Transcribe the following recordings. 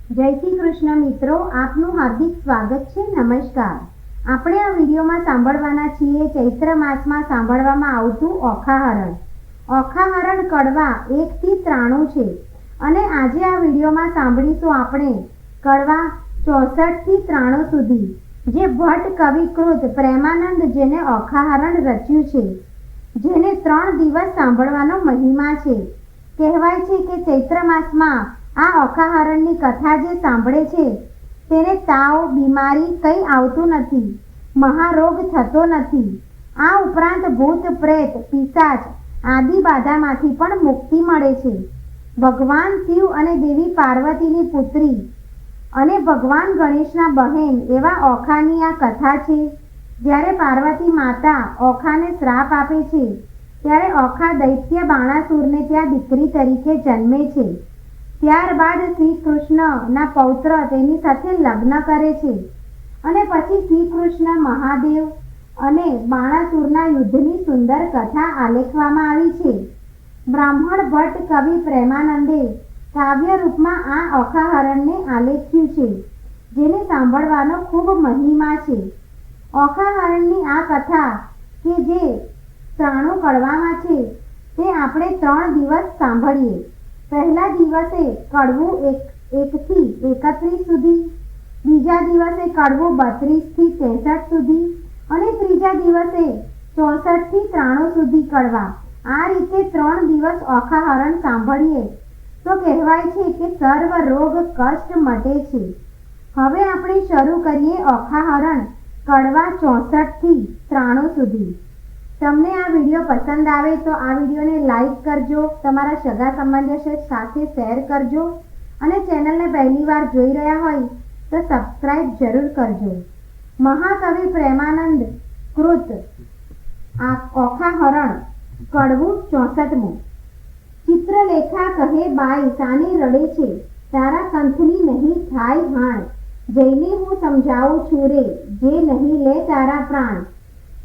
જય શ્રી કૃષ્ણ મિત્રો, આપનું હાર્દિક સ્વાગત છે. નમસ્કાર. આપણે આ વિડીયોમાં સાંભળવાના છીએ ચૈત્ર માસમાં સાંભળવામાં આવતું ઓખાહરણ. ઓખાહરણ કડવા 1 થી 93 છે અને આજે આ વિડીયોમાં સાંભળીશું આપણે કડવા 64 થી 93 સુધી, જે ભટ્ટ કવિકૃત પ્રેમાનંદ જેને ઓખાહરણ રચ્યું છે, જેને 3 દિવસ સાંભળવાનો મહિમા છે. કહેવાય છે કે ચૈત્ર માસમાં આ ઓખાહરણની કથા જે સાંભળે છે તેને તાવ, બીમારી કંઈ આવતું નથી, મહારોગ થતો નથી. આ ઉપરાંત ભૂત, પ્રેત, પિશાચ આદિ બાધામાંથી પણ મુક્તિ મળે છે. ભગવાન શિવ અને દેવી પાર્વતીની પુત્રી અને ભગવાન ગણેશના બહેન એવા ઓખાની આ કથા છે. જ્યારે પાર્વતી માતા ઓખાને શ્રાપ આપે છે ત્યારે ઓખા દૈત્ય બાણાસુરને ત્યાં દીકરી તરીકે જન્મે છે. ત્યારબાદ શ્રી કૃષ્ણના પૌત્ર તેની સાથે લગ્ન કરે છે અને પછી શ્રી કૃષ્ણ, મહાદેવ અને બાણાસુરના યુદ્ધની સુંદર કથા આલેખવામાં આવી છે. બ્રાહ્મણ ભટ્ટ કવિ પ્રેમાનંદે કાવ્ય રૂપમાં આ ઓખાહરણને આલેખ્યું છે, જેને સાંભળવાનો ખૂબ મહિમા છે. ઓખાહરણની આ કથા કે જે 93 કડવામાં છે તે આપણે 3 દિવસ સાંભળીએ. પહેલા દિવસે કડવું 1 થી 31 સુધી, બીજા દિવસે કડવું 32 થી 63 સુધી અને ત્રીજા દિવસે 64 થી 93 સુધી કડવા. આ રીતે 3 દિવસ ઓખાહરણ સાંભળીએ તો કહેવાય છે કે સર્વ રોગ કષ્ટ મટે છે. હવે આપણે શરૂ કરીએ ઓખાહરણ કડવા 64 થી 93 સુધી. તમને આ વિડીયો પસંદ આવે તો આ વિડીયોને લાઈક કરજો, તમારા સગા સંબંધીઓ સાથે શેર કરજો અને ચેનલને પહેલીવાર જોઈ રહ્યા હોય તો સબસ્ક્રાઇબ જરૂર કરજો. મહાકવિ પ્રેમાનંદ કૃત આ ઓખાહરણ કડવું 64મું. ચિત્રલેખા કહે બાઈ સાની રડે છે, તારા કંથની નહીં થાય હાણ, જઈને હું સમજાવું છું રે, જે નહીં લે તારા પ્રાણ.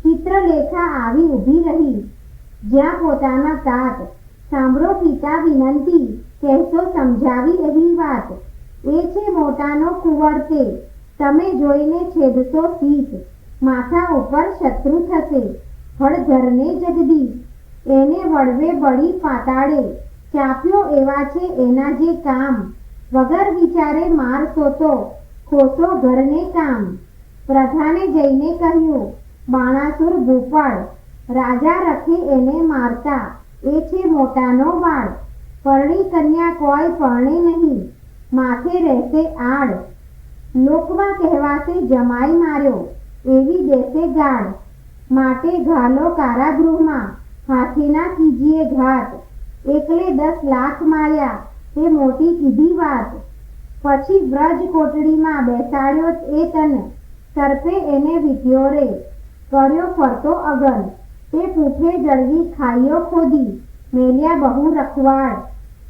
ચિત્રલેખા આવી ઊભી રહી જ્યાં પોતાના તાત, સાંભળો પિતા વિનંતી, કહેશો સમજાવી એવી વાત. એ છે મોટાનો કુંવર તે, તમે જોઈને છેદશો શીશ, માથા ઉપર શત્રુ થશે, હળધરને જગદીશ. એને વળવે બળી પાતાળે, ચાપ્યો એવા છે એના જે કામ, વગર વિચારે મારશો તો ખોશો ઘરને કામ. પ્રધાને જઈને કહ્યું, બાણાસુર ભૂપાળ, રાજા રખે એને મારતા, એ છે મોટાનો બાળ. પરણી કન્યા કોઈ પરણે નહીં, માથે રહેશે આડ, લોકમાં કહેવાશે જમાઈ માર્યો, એવી દેશે ગાળ. માટે ઘાલો કારાગૃહમાં, હાથીના કીજીએ ઘાત, એકલે 10 લાખ માર્યા, તે મોટી કીધી વાત. પછી વ્રજ કોટડીમાં બેસાડ્યો એ તન, સર્પે એને વીંટ્યો રે, કર્યો ફરતો અગન. તે પૂઠે જળવી ખાઈઓ ખોદી, મેલ્યા બહુ રખવાડ,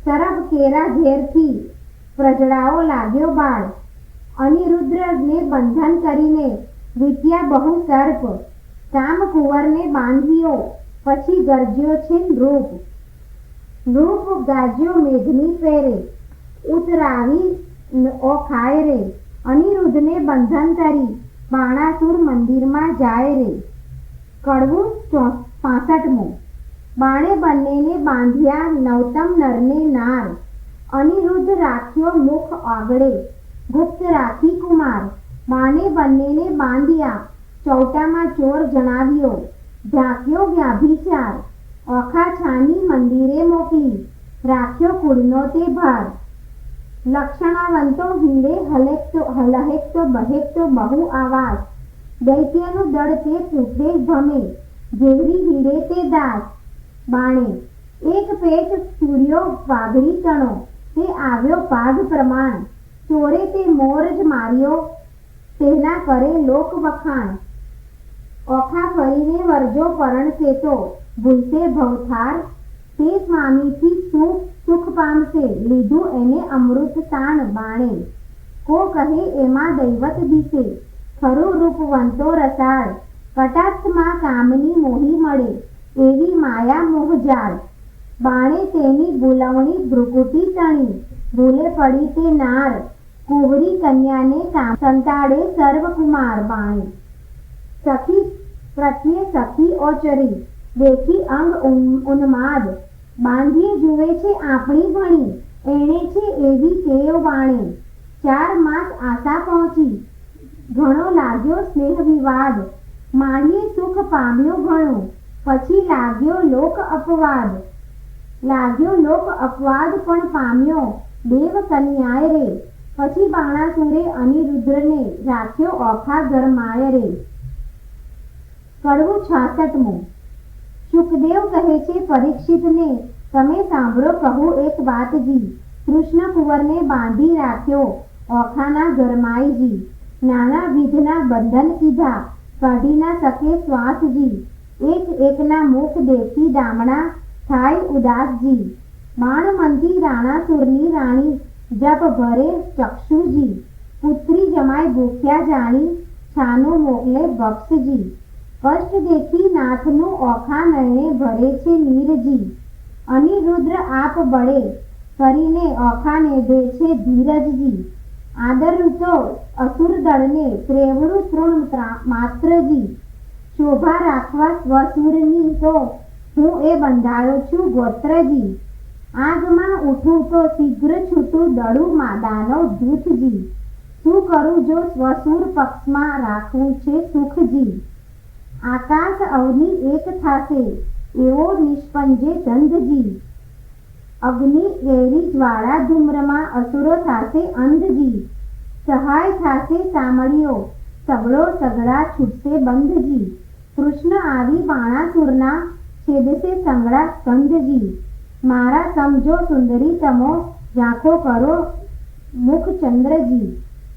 સરબ કેરા ઝેરથી પ્રજળાઓ લાગ્યો બાળ. અનિરુદ્ધને બંધન કરીને વીંટ્યા બહુ સર્પ, કામ કુંવરને બાંધ્યો, પછી ગરજ્યો છે નૃપ. નૃપ ગાજ્યો મેઘની ફેરે, ઉતરાવી ઓખાય રે, અનિરુદ્ધને બંધન કરી બાણાસુર મંદિરમાં જાય રે. કડવું 65મું. બાણે બંનેને બાંધ્યા નવતમ નરને નાર, અનિરુદ્ધ રાખ્યો મુખ આગળે, ગુપ્ત રાખી કુમાર. બાણે બંનેને બાંધ્યા, ચૌટામાં ચોર જણાવ્યો, ઢાંક્યો વ્યાભિચાર. ઓખા છાની મંદિરે મોકલી, રાખ્યો કુળનો તે ભાર. લક્ષણાવંતો હિંડે હલહેકતો બહેકતો બહુ આવાસ, દૈત્યનું દળ તે પૂઠે ભમે, ઘેરી હિંડે તે દાસ. બાણે એક પેટ ચૂર્યો વાઘડી તણો, તે આવ્યો પાઘ પ્રમાણ, ચોરે તે મોર જ માર્યો, તેના કરે લોક વખાણ. ઓખા ફરીને વરજો પરણશે તો ભૂલશે ભવથાર, તે સ્વામીથી સુખ પામશે, લીધું એને અમૃત તાણ. બાણે કો કહે એમાં દૈવત દિશે, ખરું રૂપવંતો રસાળ, કટાક્ષમાં કામની મોહી મળે, એવી માયા મોહજાળ. બાણે તેની બોલાવણી ભ્રુકુટી તણી, ભૂલે પડી તે નાર, કુંવરી કન્યાને સંતાડે સર્વકુમાર બાણી, સખી પ્રત્યે સખી ઓચરી, દેખી અંગ ઉન્માદ, બાંધીએ જુએ છે આપણી ભણી, એણે છે એવી કેવ વાણી. 4 માસ આશા પહોંચી, ઘણો લાગ્યો સ્નેહ વિવાદ, માળીએ સુખ પામ્યો ઘણું, પછી લાગ્યો લોક અપવાદ પણ પામ્યો દેવ કન્યાએ રે, પછી બાણાસુરે અનિરુદ્ધને રાખ્યો ઓખા ગરમાય રે. કડવું 66મું. શુકદેવ કહે છે પરીક્ષિતને, તમે સાંભળો કહું એક વાતજી, કૃષ્ણ કુંવરને બાંધી રાખ્યો ઓખાના ગરમાઈજી, નાના વિધના બંધન કીધા કાઢી ના શકે શ્વાસજી, એક એકના મુખ દેખી ડામણા થાય ઉદાસજી, બાણમંતી રાણાસુરની રાણી જપ ભરે ચક્ષુજી, પુત્રી જમાય ભૂખ્યા જાણી છાનું મોકલે બક્ષજી, કષ્ટ દેખી નાથનું ઓખા નયને ભરે છે નીરજી, અનિરુદ્ર આપ બળે કરીને ઓખાને દે છે ધીરજજી, આદર્યું તો અસુર દળને ત્રેવડું તૃણ માત્રજી, શોભા રાખવા સ્વસુરની તો હું એ બંધાયો છું ગોત્રજી, આગમાં ઉઠું તો શીઘ્ર છૂટું દળું દાનવ દૂતજી, શું કરું જો સ્વસુર પક્ષમાં રાખવું છે સુખજી, આકાશ અવનિ એક થાશે એવો નિષ્પંજે ધંધજી, અગ્નિ ગેરી જ્વાળા ધૂમ્રમાં અસુરો થાશે અંધજી, સહાય થાશે સામળીઓ સગળો સગડા છૂટશે બંધજી, કૃષ્ણ આવી બાણાસુરના છેદશે સંગડા સ્કંધજી, મારા સમજો સુંદરી તમો ઝાંખો કરો મુખ ચંદ્રજી,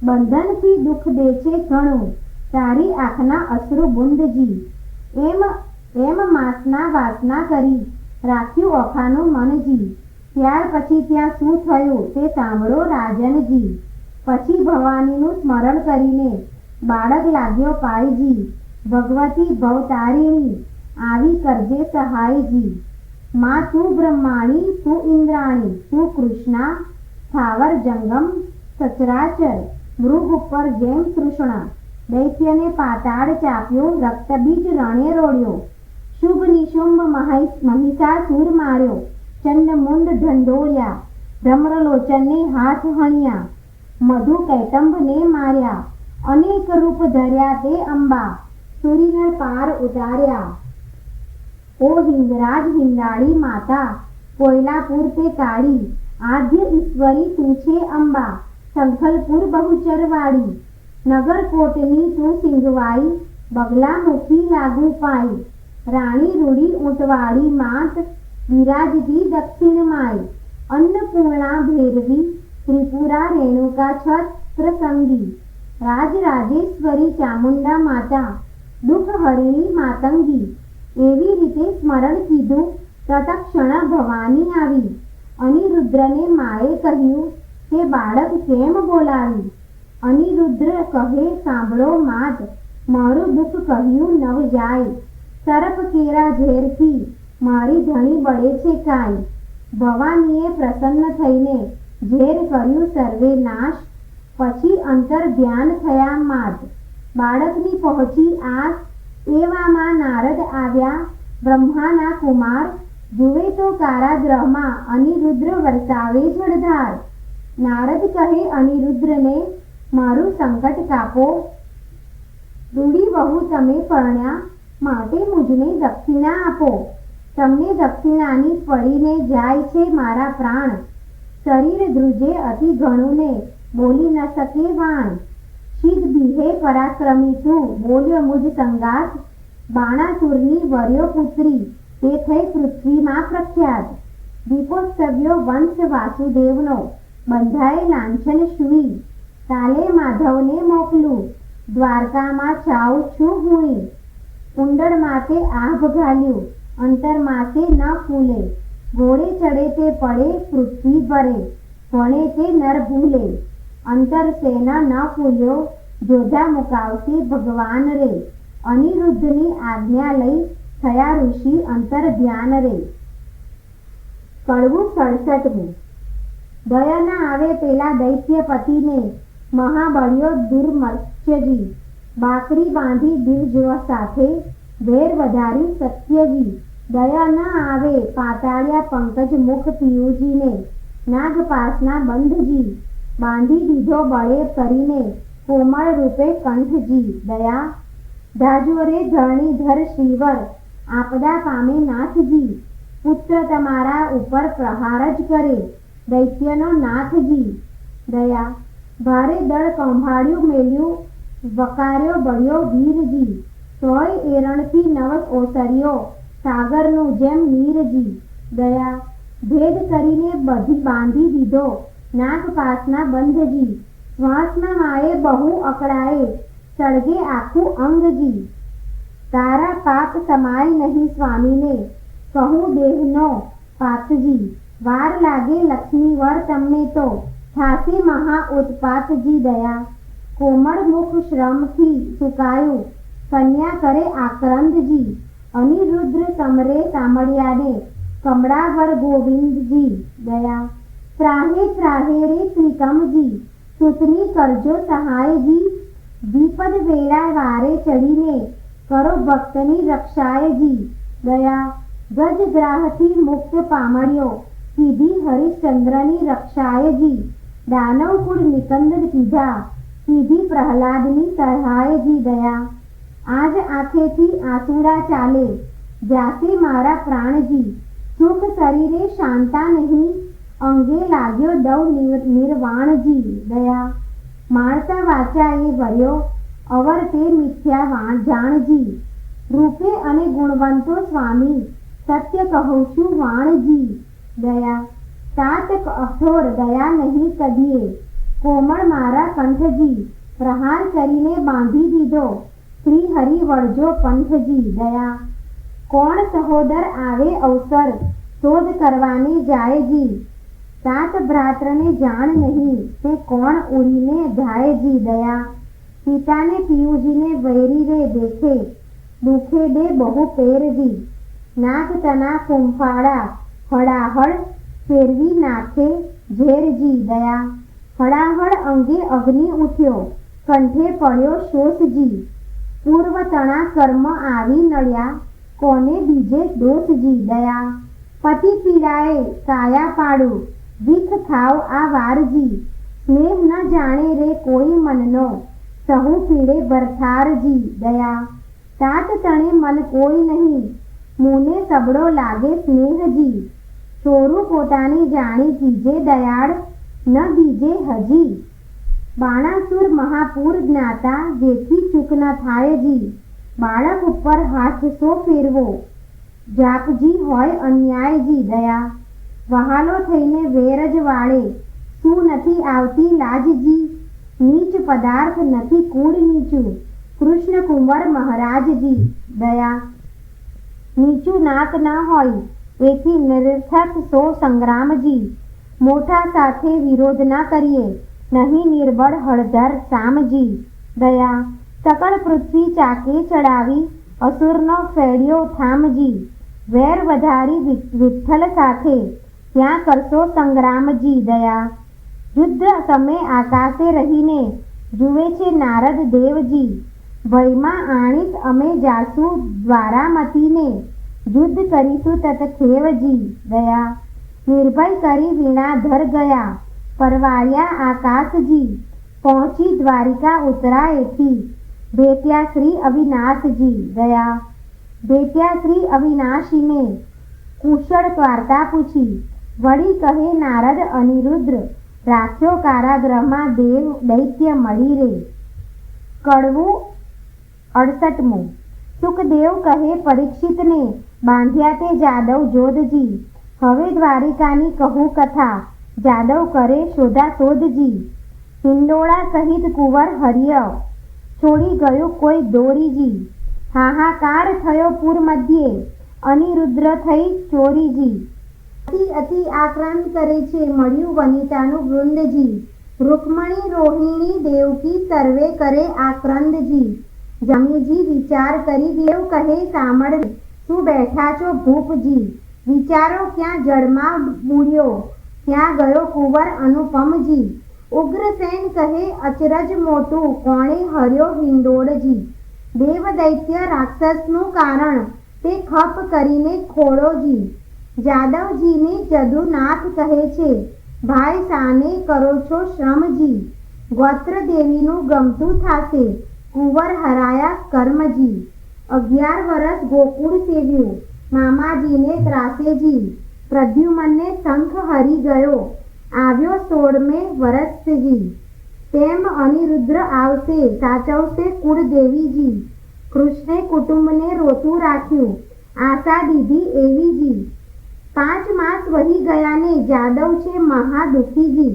બંધનથી દુઃખ દે છે ઘણું તારી આંખના અશ્રુ બુંદજી, એમ માસના વાસના કરી રાખ્યું ઓખાનું મનજી, ત્યાર પછી ત્યાં શું થયું તે સાંભળો રાજનજી, પછી ભવાનીનું સ્મરણ કરીને બાળક લાગ્યો પાયજી, ભગવતી ભવતારિણી આવી કરજે સહાયજી, માં તું બ્રહ્માણી તું ઇન્દ્રાણી તું કૃષ્ણા, સ્થાવર જંગમ સચરાચર મૃગ ઉપર જેમ તૃષ્ણા, દૈત્યને પાતાળ ચાપ્યો રક્તબીજ રણે રોડ્યો, શુભ નિશુંભ મહિષાસુર માર્યો, ચંડમુંડ ઢંઢોળ્યા, ધમ્રલોચનને હાથ હણ્યા, મધુ કૈટંબને માર્યા, અનેક રૂપ ધર્યા તે અંબા, સુરીનર પાર ઉતાર્યા, ઓ હિંગરાજ હિંડાળી માતા કોયલાપુર તે કાળી, આદ્ય ઈશ્વરી તું છે અંબા સંખલપુર બહુચરવાળી, નગરકોટની તું સિંગવાઈ બગલામુખી લાગુ પાઈ, રાણી રૂડી ઊંટવાળી માત વિરાજતી દક્ષિણ માઈ, અન્નપૂર્ણા ભૈરવી ત્રિપુરા રેણુકા છત્ર સંગી, રાજરાજેશ્વરી ચામુંડા માતા દુઃખ હરિણી માતંગી, એવી રીતે સ્મરણ કીધું તત્ક્ષણ ભવાની આવી, અનિરુદ્રને માએ કહ્યું તે બાળક કેમ બોલાવી, અનિરુદ્ર કહે સાંભળો માત મારું દુઃખ કહ્યું નવ જાય, સરપ કેરા ઝેરથી મારી ધણી બળે છે કાંઈ, ભવાનીએ પ્રસન્ન થઈને ઝેર કર્યું સર્વે નાશ, પછી અંતર ધ્યાન થયા માત, બાળકની પહોંચી આસ, એવામાં નારદ આવ્યા બ્રહ્માના કુમાર, જુએ તો કારાગૃહમાં અનિરુદ્ર વરસાવે જળધાર, નારદ કહે અનિરુદ્રને મારું સંકટ કાપો, રૂડી વહુ તમે પરણ્યા માટે મુજને દક્ષિણા આપો, તમને દક્ષિણાની પડીને જાય છે મારા પ્રાણ, શરીર ધ્રુજે અતિ ઘણું ને બોલી ન શકે વાણ, શીત બીહે પરાક્રમી તું બોલ્યો મુજ સંગાત, બાણાસુરની વર્યો પુત્રી તે થઈ પૃથ્વીમાં પ્રખ્યાત, દીપોત્સવ્યો વંશ વાસુદેવનો બંધાય લાંછન શુઈ, કાલે માધવને મોકલું દ્વારકામાં છાઉ છું હુંઈ, કુંડળ માથે આભ ઘાલ્યું અંતર માથે ન ફૂલે, ઘોડે ચડે તે પડે પૃથ્વી ભરે, ભણે તે નર ભૂલે, અંતર સેના ન ફૂલ્યો જોધા મુકાવશે ભગવાન રે, અનિરુદ્ધની આજ્ઞા લઈ થયા ઋષિ અંતર ધ્યાન રે. કડવું 67મું. દયા ના આવે પેલા દૈત્યપતિને, મહાબળ્યો દુર્મત્સ્યજી. બાકરી બાંધી દિલજોશ સાથે, વેર વધારી સત્યજી. દયા ન આવે પાતાળિયા પંકજ મુખ પિયુજીને, નાગપાસના બંધજી. બાંધી દીધો બળે કરીને, કોમળ રૂપે કંઠજી. દયા ધાજોરે ધરણીધર શ્રીવર, આપદા પામે નાથજી. પુત્ર તમારા ઉપર પ્રહાર જ કરે, દૈત્યનો નાથજી. દયા ભારે દળ કંભાળ્યું મેલ્યું, વકાર્યો બળ્યો વીરજી. તોય એરણથી નવ ઓસર્યો, સાગરનું જેમ નીરજી. દયા ભેદ કરીને બધી બાંધી દીધો, નાગપાસના બંધજી. શ્વાસના માએ બહુ અકળાએ, સળગે આખું અંગજી. તારા પાપ સમાય નહીં સ્વામીને, કહું દેહનો પાતજી. વાર લાગે લક્ષ્મીવર તમને તો, થાશે મહા ઉત્પાતજી. દયા કોમળ મુખ શ્રમથી સુકાયું, કન્યા કરે આક્રંદજી. અનિરુદ્ર સમરે સાંભળ્યાને, કમળાવર ગોવિંદજી. દયા ત્રાહે ત્રાહે રે ત્રિકમજી, સુતની કરજો સહાયજી. વિપદ વેળા વારે ચડીને, કરો ભક્તની રક્ષાયજી. દયા ગજગ્રાહથી મુક્ત પામળ્યો, કીધી હરિશ્ચંદ્રની રક્ષાયજી. દાનવકુળ નિકંદન કીધા, કીધી પ્રહલાદની સહાયજી. દયા આજ આંખેથી આંસુડા ચાલે, જાશે મારા પ્રાણજી. સુખ શરીરે શાંતા નહીં, અંગે લાગ્યો દવ નિર્વાણજી. દયા માણસા વાચા એ વર્યો, અવર તે મિથ્યા જાણજી. રૂપે અને ગુણવંતો સ્વામી, સત્ય કહું છું વાણજી. દયા સાત કઠોર દયા નહીં કદીએ, કોમળ મારા કંઠજી. પ્રહાર કરીને બાંધી દીધો, શ્રી હરિ વળજો પંથજી. દયા કોણ સહોદર આવે અવસર, શોધ કરવાને જાયજી. સાત ભ્રાતરને જાણ નહીં, તે કોણ ઉડીને જાયજી. દયા પિતાને પિયુજીને વૈરી રે દેખે, દુખે દે બહુ પેરજી. નાગતના ફૂંફાળા હળાહળ, ફેરવી નાખે ઝેરજી. દયા હળાહળ અંગે અગ્નિ ઉઠ્યો, કંઠે પડ્યો શોષજી. પૂર્વ તણા કર્મ આવી નળ્યા, કોને બીજે દોષજી. દયા પતિ પીડાએ કાયા પાડું, વિખ ખાવ આ વારજી. સ્નેહ ન જાણે રે કોઈ મનનો, સહુ પીડે ભરથારજી. દયા સાત તણે મન કોઈ નહીં, મુને સબળો લાગે સ્નેહજી. ચોરું પોતાની જાણી કીજે દયાળ, ન દીજે હજી. બાણાસુર મહાપૂર જ્ઞાતા, જેથી ચૂક ન થાયજી. બાળક ઉપર હાથ સો ફેરવો, જાપજી હોય અન્યાયજી. દયા વહાલો થઈને વેર જ વાળે, શું નથી આવતી લાજજી. નીચ પદાર્થ નથી કૂડ નીચું, કૃષ્ણ કુંવર મહારાજજી. દયા નીચું નાક ન હોય, એથી નિરર્થક સો સંગ્રામજી. મોટા સાથે વિરોધ ન કરીએ, નહીં નિર્બળ હળધર સામજી. દયા સકળ પૃથ્વી ચાકે ચડાવી, અસુરનો ફેડ્યો થામજી. વેર વધારી વિઠ્ઠલ સાથે, ત્યાં કરશો સંગ્રામજી. દયા યુદ્ધ સમય આકાશે રહીને, જુએ છે નારદ દેવજી. ભયમાં આણીશ અમે જાસુ દ્વારામતીને, યુદ્ધ કરીશું તત ખેવજી. દયા નિર્ભય કરી વીણાધર ગયા, પરવાળ્યા આકાશજી. પહોંચી દ્વારિકા ઉતરાએથી, ભેટ્યા શ્રી અવિનાશજી. દયા ભેટ્યા શ્રી અવિનાશીને, કુશળ વાર્તા પૂછી. વળી કહે નારદ અનિરુદ્ર, રાખ્યો કારાગૃહમાં દેવ દૈત્ય મળી રે. કડવું 68. સુખદેવ કહે પરીક્ષિતને, બાંધ્યા તે જાદવ જોધજી. હવે દ્વારિકાની કહું કથા, જાદવ કરે શોધા શોધજી. હિંડોળા સહિત કુંવર હર્ય, છોડી ગયું કોઈ દોરીજી. હાહાકાર થયો પૂર મધ્યે, અનિરુદ્ર થઈ ચોરીજી. અતિ આક્રાંત કરે છે મળ્યું વનિતાનું વૃંદજી. રૂકમણી રોહિણી દેવકી સર્વે કરે આક્રંદજી. જમીજી વિચાર કરી દેવ કહે સાંભળ, શું બેઠા છો ભૂપજી. વિચારો ક્યાં જળમાં બુડ્યો, ત્યાં ગયો કુંવર અનુપમજી. ઉગ્રસેન કહે અચરજ મોટું, કોણે હર્યો હિંડોળજી. દેવ દૈત્ય રાક્ષસનું કારણ, તે ખપ કરીને ખોળોજી. જાદવજીને જદુનાથ કહે છે, ભાઈ સાને કરો છો શ્રમજી. ગોત્ર દેવીનું ગમતું થાશે, કુંવર હરાયા કર્મજી. 11 વરસ ગોકુળ સેવ્યું, મામાજીને ત્રાસેજી. પ્રદ્યુમનને શંખ હરી ગયો, આવ્યો 16મે વરસજી. તેમ અનિરુદ્ર આવશે, સાચવશે કુળદેવીજી. કૃષ્ણે કુટુંબને રોતું રાખ્યું, આશા દીધી એવીજી. 5 માસ વહી ગયાને જાદવ છે મહાદુખીજી.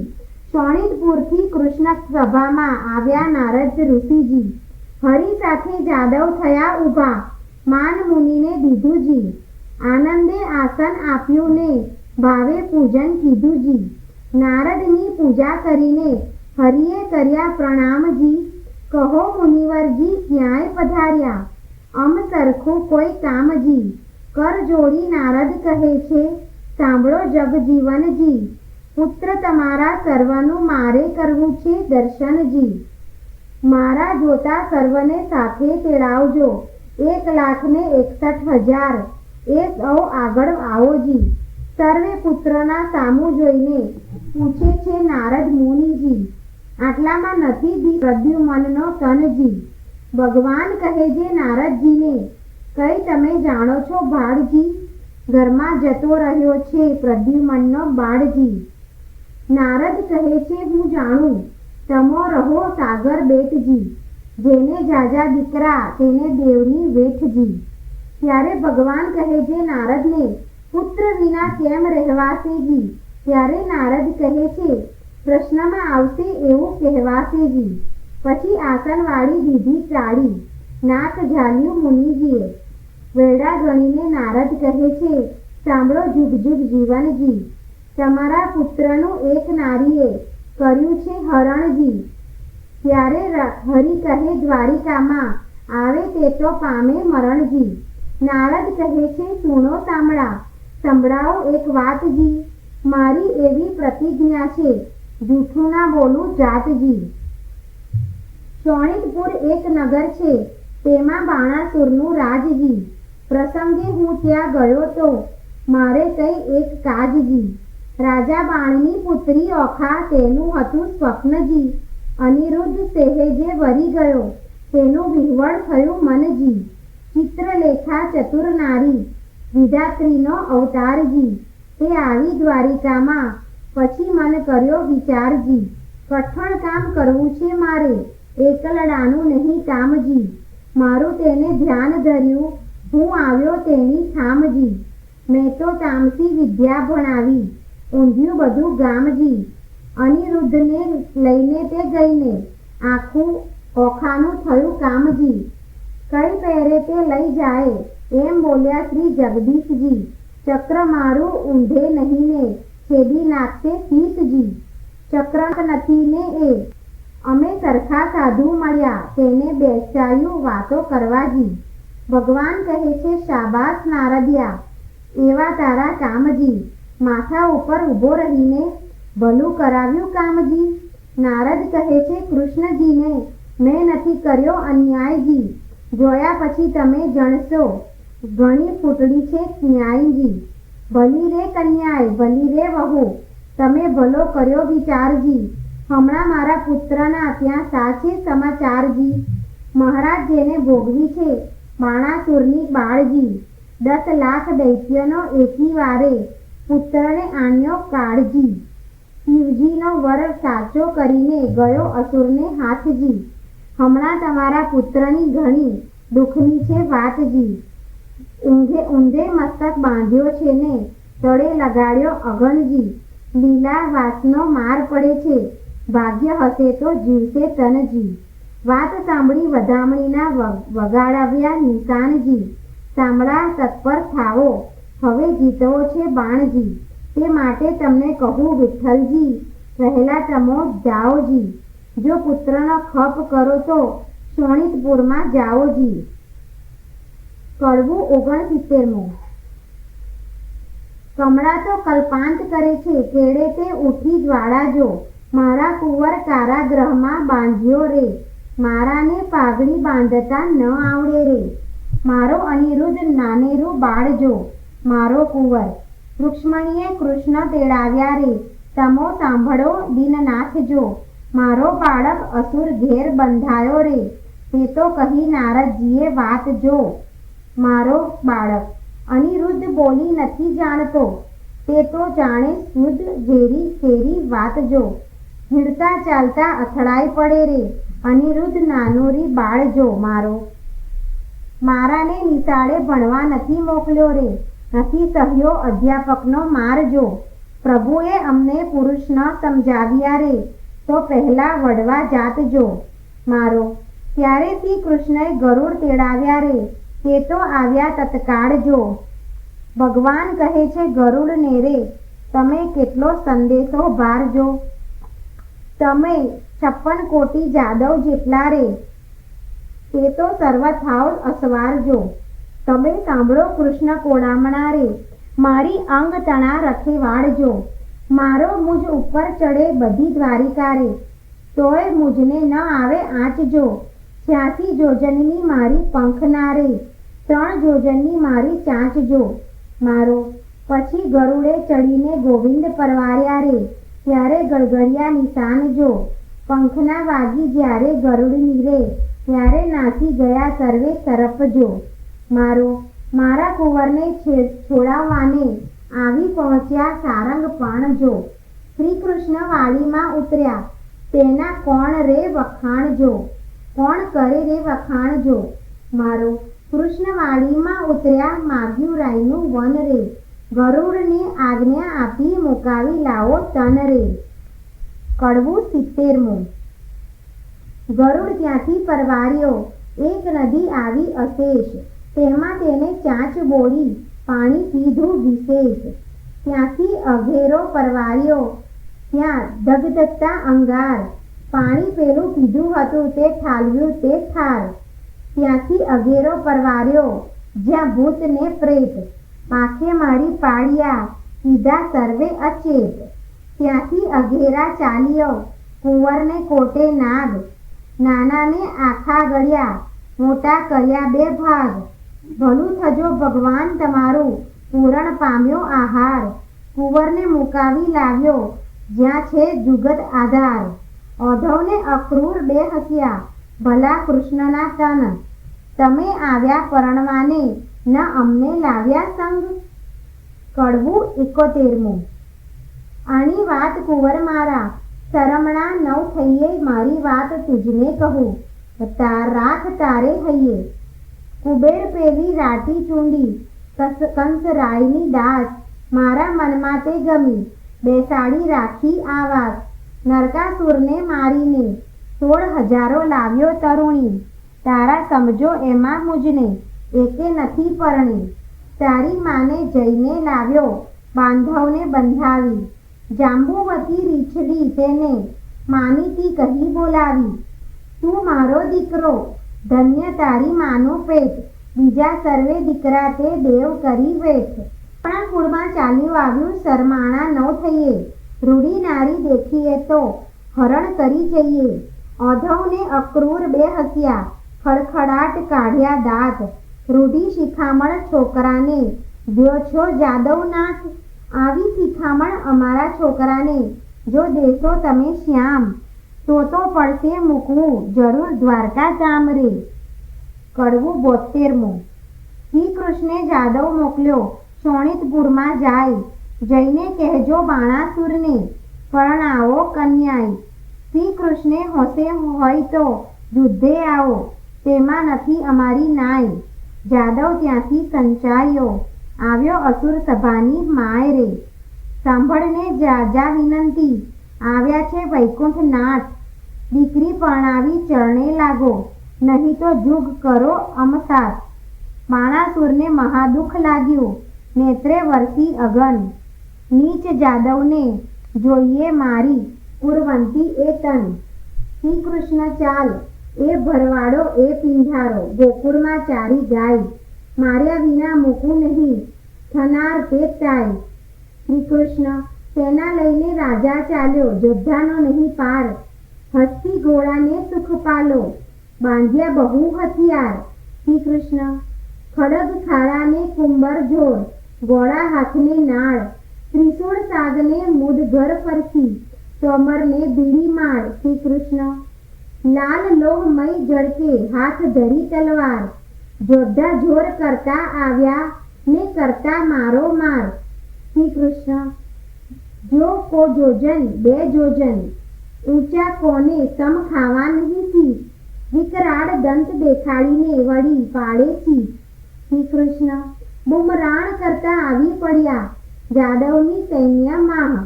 શોણિતપુરથી કૃષ્ણ સભામાં આવ્યા નારદ ઋષિજી. હરિ સાથે જાદવ થયા ઊભા, માન મુનિને દીધુંજી. આનંદે આસન આપ્યું ને ભાવે પૂજન કીધુંજી. નારદની પૂજા કરીને હરિએ કર્યા પ્રણામજી. કહો મુનિવરજી ક્યાંય પધાર્યા, અમ સરખું કોઈ કામજી. કર જોડી નારદ કહે છે, સાંભળો જગજીવનજી. પુત્ર તમારા સર્વનું મારે કરવું છે દર્શનજી. મારા જોતા સર્વને સાથે તેડાવજો, 1,61,000 એ સૌ આગળ આવોજી. સર્વે પુત્રના સામું જોઈને પૂછે છે નારદ મુનિજી, આટલામાં નથી દી પ્રદ્યુમનનો તનજી. ભગવાન કહે છે નારદજીને, કઈ તમે જાણો છો ભાડજી. ઘરમાં જતો રહ્યો છે પ્રદ્યુમનનો બાળજી. નારદ કહે છે હું જાણું, તમો રહો સાગર બેટજી. જેને જાજા દીકરા તેને દેવની વેઠજી. ત્યારે ભગવાન કહે છે નારદને, પુત્ર વિના કેમ રહેવાશેજી. ત્યારે નારદ કહે છે, પ્રશ્નમાં આવશે એવું કહેવાશેજી. પછી આસન વાળી દીધી ચાળી, નાક ઝાલ્યું મુનિજીએ. વેડા ગણીને નારદ કહે છે, સાંભળો જુગ જુગ જીવનજી. તમારા પુત્રનું એક નારીએ કર્યું છે હરણજી. ત્યારે હરિ કહે દ્વારિકામાં આવે તે તો પામે મરણજી. નારદ કહે છે સુણો સાંભળા, સંભળાવો એક વાતજી. મારી એવી પ્રતિજ્ઞા છે, જૂઠું ના બોલું જાતજી. શોણિતપુર એક નગર છે, તેમાં બાણાસુરનું રાજજી. પ્રસંગે હું ત્યાં ગયો તો મારે કઈ એક કાજજી. રાજા બાણની પુત્રી ઓખા, તેનું હતું સ્વપ્નજી. અનિરુદ્ધ સહેજે વરી ગયો, તેનું વિહવળ થયું મનજી. ચિત્રલેખા ચતુર નારી, વિધાત્રીનો અવતારજી. તે આવી દ્વારિકામાં, પછી મન કર્યો વિચારજી. કઠણ કામ કરવું છે મારે, એકલડાનું નહીં કામજી. મારું તેને ધ્યાન ધર્યું, હું આવ્યો તેની થામજી. મેં તો તામસી વિદ્યા ભણાવી, ઊંધ્યું બધું ગામજી. અનિરુદ્ધને લઈને તે ગઈને, આખું ઓખાનું થયું કામજી. કઈ પહેરે તે લઈ જાય, એમ બોલ્યા શ્રી જગદીશજી. ચક્ર મારું ઊંધે નહીં ને, છેદી નાખશે શીશજી. ચક્ર નથી ને એ, અમે સરખા સાધુ મળ્યા, તેને બેસાયું વાતો કરવાજી. ભગવાન કહે છે શાબાશ નારદિયા, એવા તારા કામજી. માથા ઉપર ઊભો રહીને ભલું કરાવ્યું કામજી. નારદ કહે છે કૃષ્ણજીને, મેં નથી કર્યો અન્યાયજી. જોયા પછી તમે જણશો, ઘણી ફૂટડી છે ન્યાયજી. ભલી રે કન્યાય, ભલી રે વહુ, તમે ભલો કર્યો વિચારજી. હમણાં મારા પુત્રના ત્યાં સા છે સમાચારજી. મહારાજ જેને ભોગવી છે બાણાસુરની બાળજી. 10 લાખ દૈત્યનો એકી વારે, પુત્રને આણ્યો કાળજી. શિવજીનો વર સાચો કરીને ગયો અસુરને હાથજી. હમણાં તમારા પુત્રની ઘણી દુઃખની છે વાતજી. ઊંધે મસ્તક બાંધ્યો છે ને તળે લગાડ્યો અગણજી. લીલા વાસનો માર પડે છે, ભાગ્ય હશે તો જીવશે તનજી. વાત સાંભળી વધામણીના વગાડાવ્યા નિશાનજી. સાંભળા તત્પર થાવો, હવે જીતવો છે બાણજી. તે માટે તમને કહું વિઠ્ઠલજી, રહેલા તમો જાઓજી. જો પુત્રનો ખપ કરો તો શોણિતપુરમાં જાઓજી. કડવું 69. કમળા તો કલ્પાંત કરે છે, કેડે તે ઉઠી જ્વાળા જો, મારા કુંવર કારાગૃહમાં બાંધ્યો રે, મારાને પાઘડી બાંધતા ન આવડે રે, મારો અનિરુદ્ધ નાનેરું બાળ જો, મારો કુંવર રૂક્ષ્મણીએ કૃષ્ણ તેડાવ્યા રે, તમો સાંભળો દીનનાથ જો, મારો બાળક અસુર ઘેર બંધાયો રે, તે તો કહી નારદજીએ વાત જો, મારો બાળક અનિરુદ્ધ બોલી નથી જાણતો, તે તો જાણે શુદ્ધ ઝેરી શેરી વાત જો, હિંડતા ચાલતા અથડાઈ પડે રે, અનિરુદ્ધ નાનોરી બાળ જો, મારાને નિશાળે ભણવા નથી મોકલ્યો રે, નથી સહ્યો અધ્યાપકનો માર જો, પ્રભુએ અમને પુરુષ ન સમજાવ્યા રે, તો પહેલા વડવા જાત જો, ત્યારે શ્રી કૃષ્ણએ ગરુડ તેડાવ્યા રે, તે તો આવ્યા તત્કાળ જો, ભગવાન કહે છે ગરુડને રે, તમે કેટલો સંદેશો ભારજો, તમે 56 કોટી જાદવ જેટલા રે, તે તો સર્વ થાવ અસવાર જો, તમે સાંભળો કૃષ્ણ કોડામણા રે, મારી અંગ તણા રખે વાળજો, મારો મુજ ઉપર ચડે બધી દ્વારિકા રે, તોય મુજને ન આવે આંચ જો, 86 જોજનની મારી પંખના રે, 3 જોજનની મારી ચાંચ જો, પછી ગરુડે ચડીને ગોવિંદ પરવાર્યા રે, ત્યારે ગળગળિયા નિશાન જો, પંખના વાગી જ્યારે ગરુડની રે, ત્યારે નાસી ગયા સર્વે સરપ જો, મારા કુંવરને છોડાવવાને આવી પહોંચ્યા સારંગ પણ જો, શ્રી કૃષ્ણ વાડીમાં ઉતર્યા, તેના કોણ રે વખાણ જો, કોણ કરે રે વખાણ જો, કૃષ્ણ વાડીમાં ઉતર્યા માગ્યું રાયનું વન રે, ગરુડને આજ્ઞા આપી મુકાવી લાવો તન રે. કડવું 70મું. ગરુડ ત્યાંથી પરવાર્યો, એક નદી આવી અશેષ, તેમાં તેને ચાંચ બોળી, પાણી પીધું વિશેષ, ત્યાંથી અઘેરો પરવાર્યો, ત્યાં ધગધગતા અંગાર, પાણી પેલું પીધું હતું તે ઠાલવ્યું તે ઠાર, ત્યાંથી અઘેરો પરવાર્યો, જ્યાં ભૂત ને પ્રેત, પાંખે મારી પાળિયા, કીધા સર્વે અચેત, ત્યાંથી અઘેરા ચાલ્યો, કુંવરને કોટે નાગ, નાનાને આખા ગળ્યા, મોટા કર્યા 2 ભાગ, ભલું થજો ભગવાન તમારું, પૂરણ પામ્યો આહાર, કુંવરને મુકાવી લાવ્યો, જ્યાં છે જુગત આધાર, ઓઢવને અક્રૂર 2 હસ્યા, ભલા કૃષ્ણના તન, તમે આવ્યા પરણવાને, ન અમને લાવ્યા સંગ. કડવું 71મું. આની વાત કુંવર મારા, શરમણા નવ થઈએ, મારી વાત તુજને કહું, રાખ તારે હૈયે, કુબેર પેલી રાટી ચૂંડી, કંસ રાયની દાસ, મારા મનમાં તે ગમી, બેસાડી રાખી આવાસ, નરકાસુરને મારીને, 16,000 લાવ્યો તરુણી, તારા સમજો એમાં મુજને, એકે નથી પરણી, તારી માને જઈને લાવ્યો, બાંધવને બંધાવી, જાંબુવતી રીછડી તેને, માનીતી કહી બોલાવી, તું મારો દીકરો, ધન્ય તારી માનું પેટ, બીજા સર્વે દીકરા તે દેવ કરી વેઠ, આપણા કુળમાં ચાલ્યું આવ્યું શરમાણા ન થઈએ, રૂડી નારી દેખીએ તો હરણ કરી જઈએ, ઓઢવને અક્રૂર 2 હસ્યા, ખડખડાટ કાઢ્યા દાંત, રૂઢી શિખામણ છોકરાને, દ્યો છો જાદવનાથ, આવી શિખામણ અમારા છોકરાને, જો દેશો તમે શ્યામ, તો પડશે મૂકવું જરૂર દ્વારકા ગામ રે. કડવું 72મું. શ્રી કૃષ્ણે જાદવ મોકલ્યો, શોણિતપુરમાં જાય, જઈને કહેજો બાણાસુરને, પરણાવો કન્યાય, શ્રી કૃષ્ણે હોશે હોય તો યુદ્ધે આવો, તેમાં નથી અમારી નાય, જાદવ ત્યાંથી સંચાર્યો, આવ્યો અસુર સભાની માય રે, સાંભળને જા વિનંતી, આવ્યા છે વૈકુંઠનાથ, દીકરી પરણાવી ચરણે લાગો, નહીં તો જુગ કરો અમસાત, બાણાસુરને મહાદુખ લાગ્યું, નેત્રે વરસી અગન, નીચ જાદવને જોઈએ મારી, કુરવંતી એ તન, શ્રી કૃષ્ણ ચાલ, એ ભરવાડો એ પિંઢારો, ગોકુળમાં ચારી ગાય, માર્યા વિના મૂકું નહીં, થનાર તે તાય, શ્રી કૃષ્ણ સેના લઈને રાજા ચાલ્યો, યોદ્ધાનો નહીં પાર, હસ્તી ઘોડાને સુખ પાલો, બાંધ્યા બહુ હથિયાર. શ્રી કૃષ્ણ ખડગ ખાડાને કુંબર જોર, ઘોડા હાથને નાળ, ત્રિશૂળ સાગને મુદઘર ફરસી, તોમરને બીડી માળ. શ્રી કૃષ્ણ લાલ લોહમય જળકે હાથ ધરી તલવાર, યોદ્ધા જોર કરતા આવ્યા ને કરતા મારો માર. શ્રી કૃષ્ણ જો કો જોજન બે જોજન, ઊંચા કોને સમ ખાવા નહીં શીશ, વિકરાળ દંત દેખાડીને વળી પાડે શીશ. શ્રી કૃષ્ણ બુમરાણ કરતા આવી પડ્યા, જાદવની સૈન્યમાં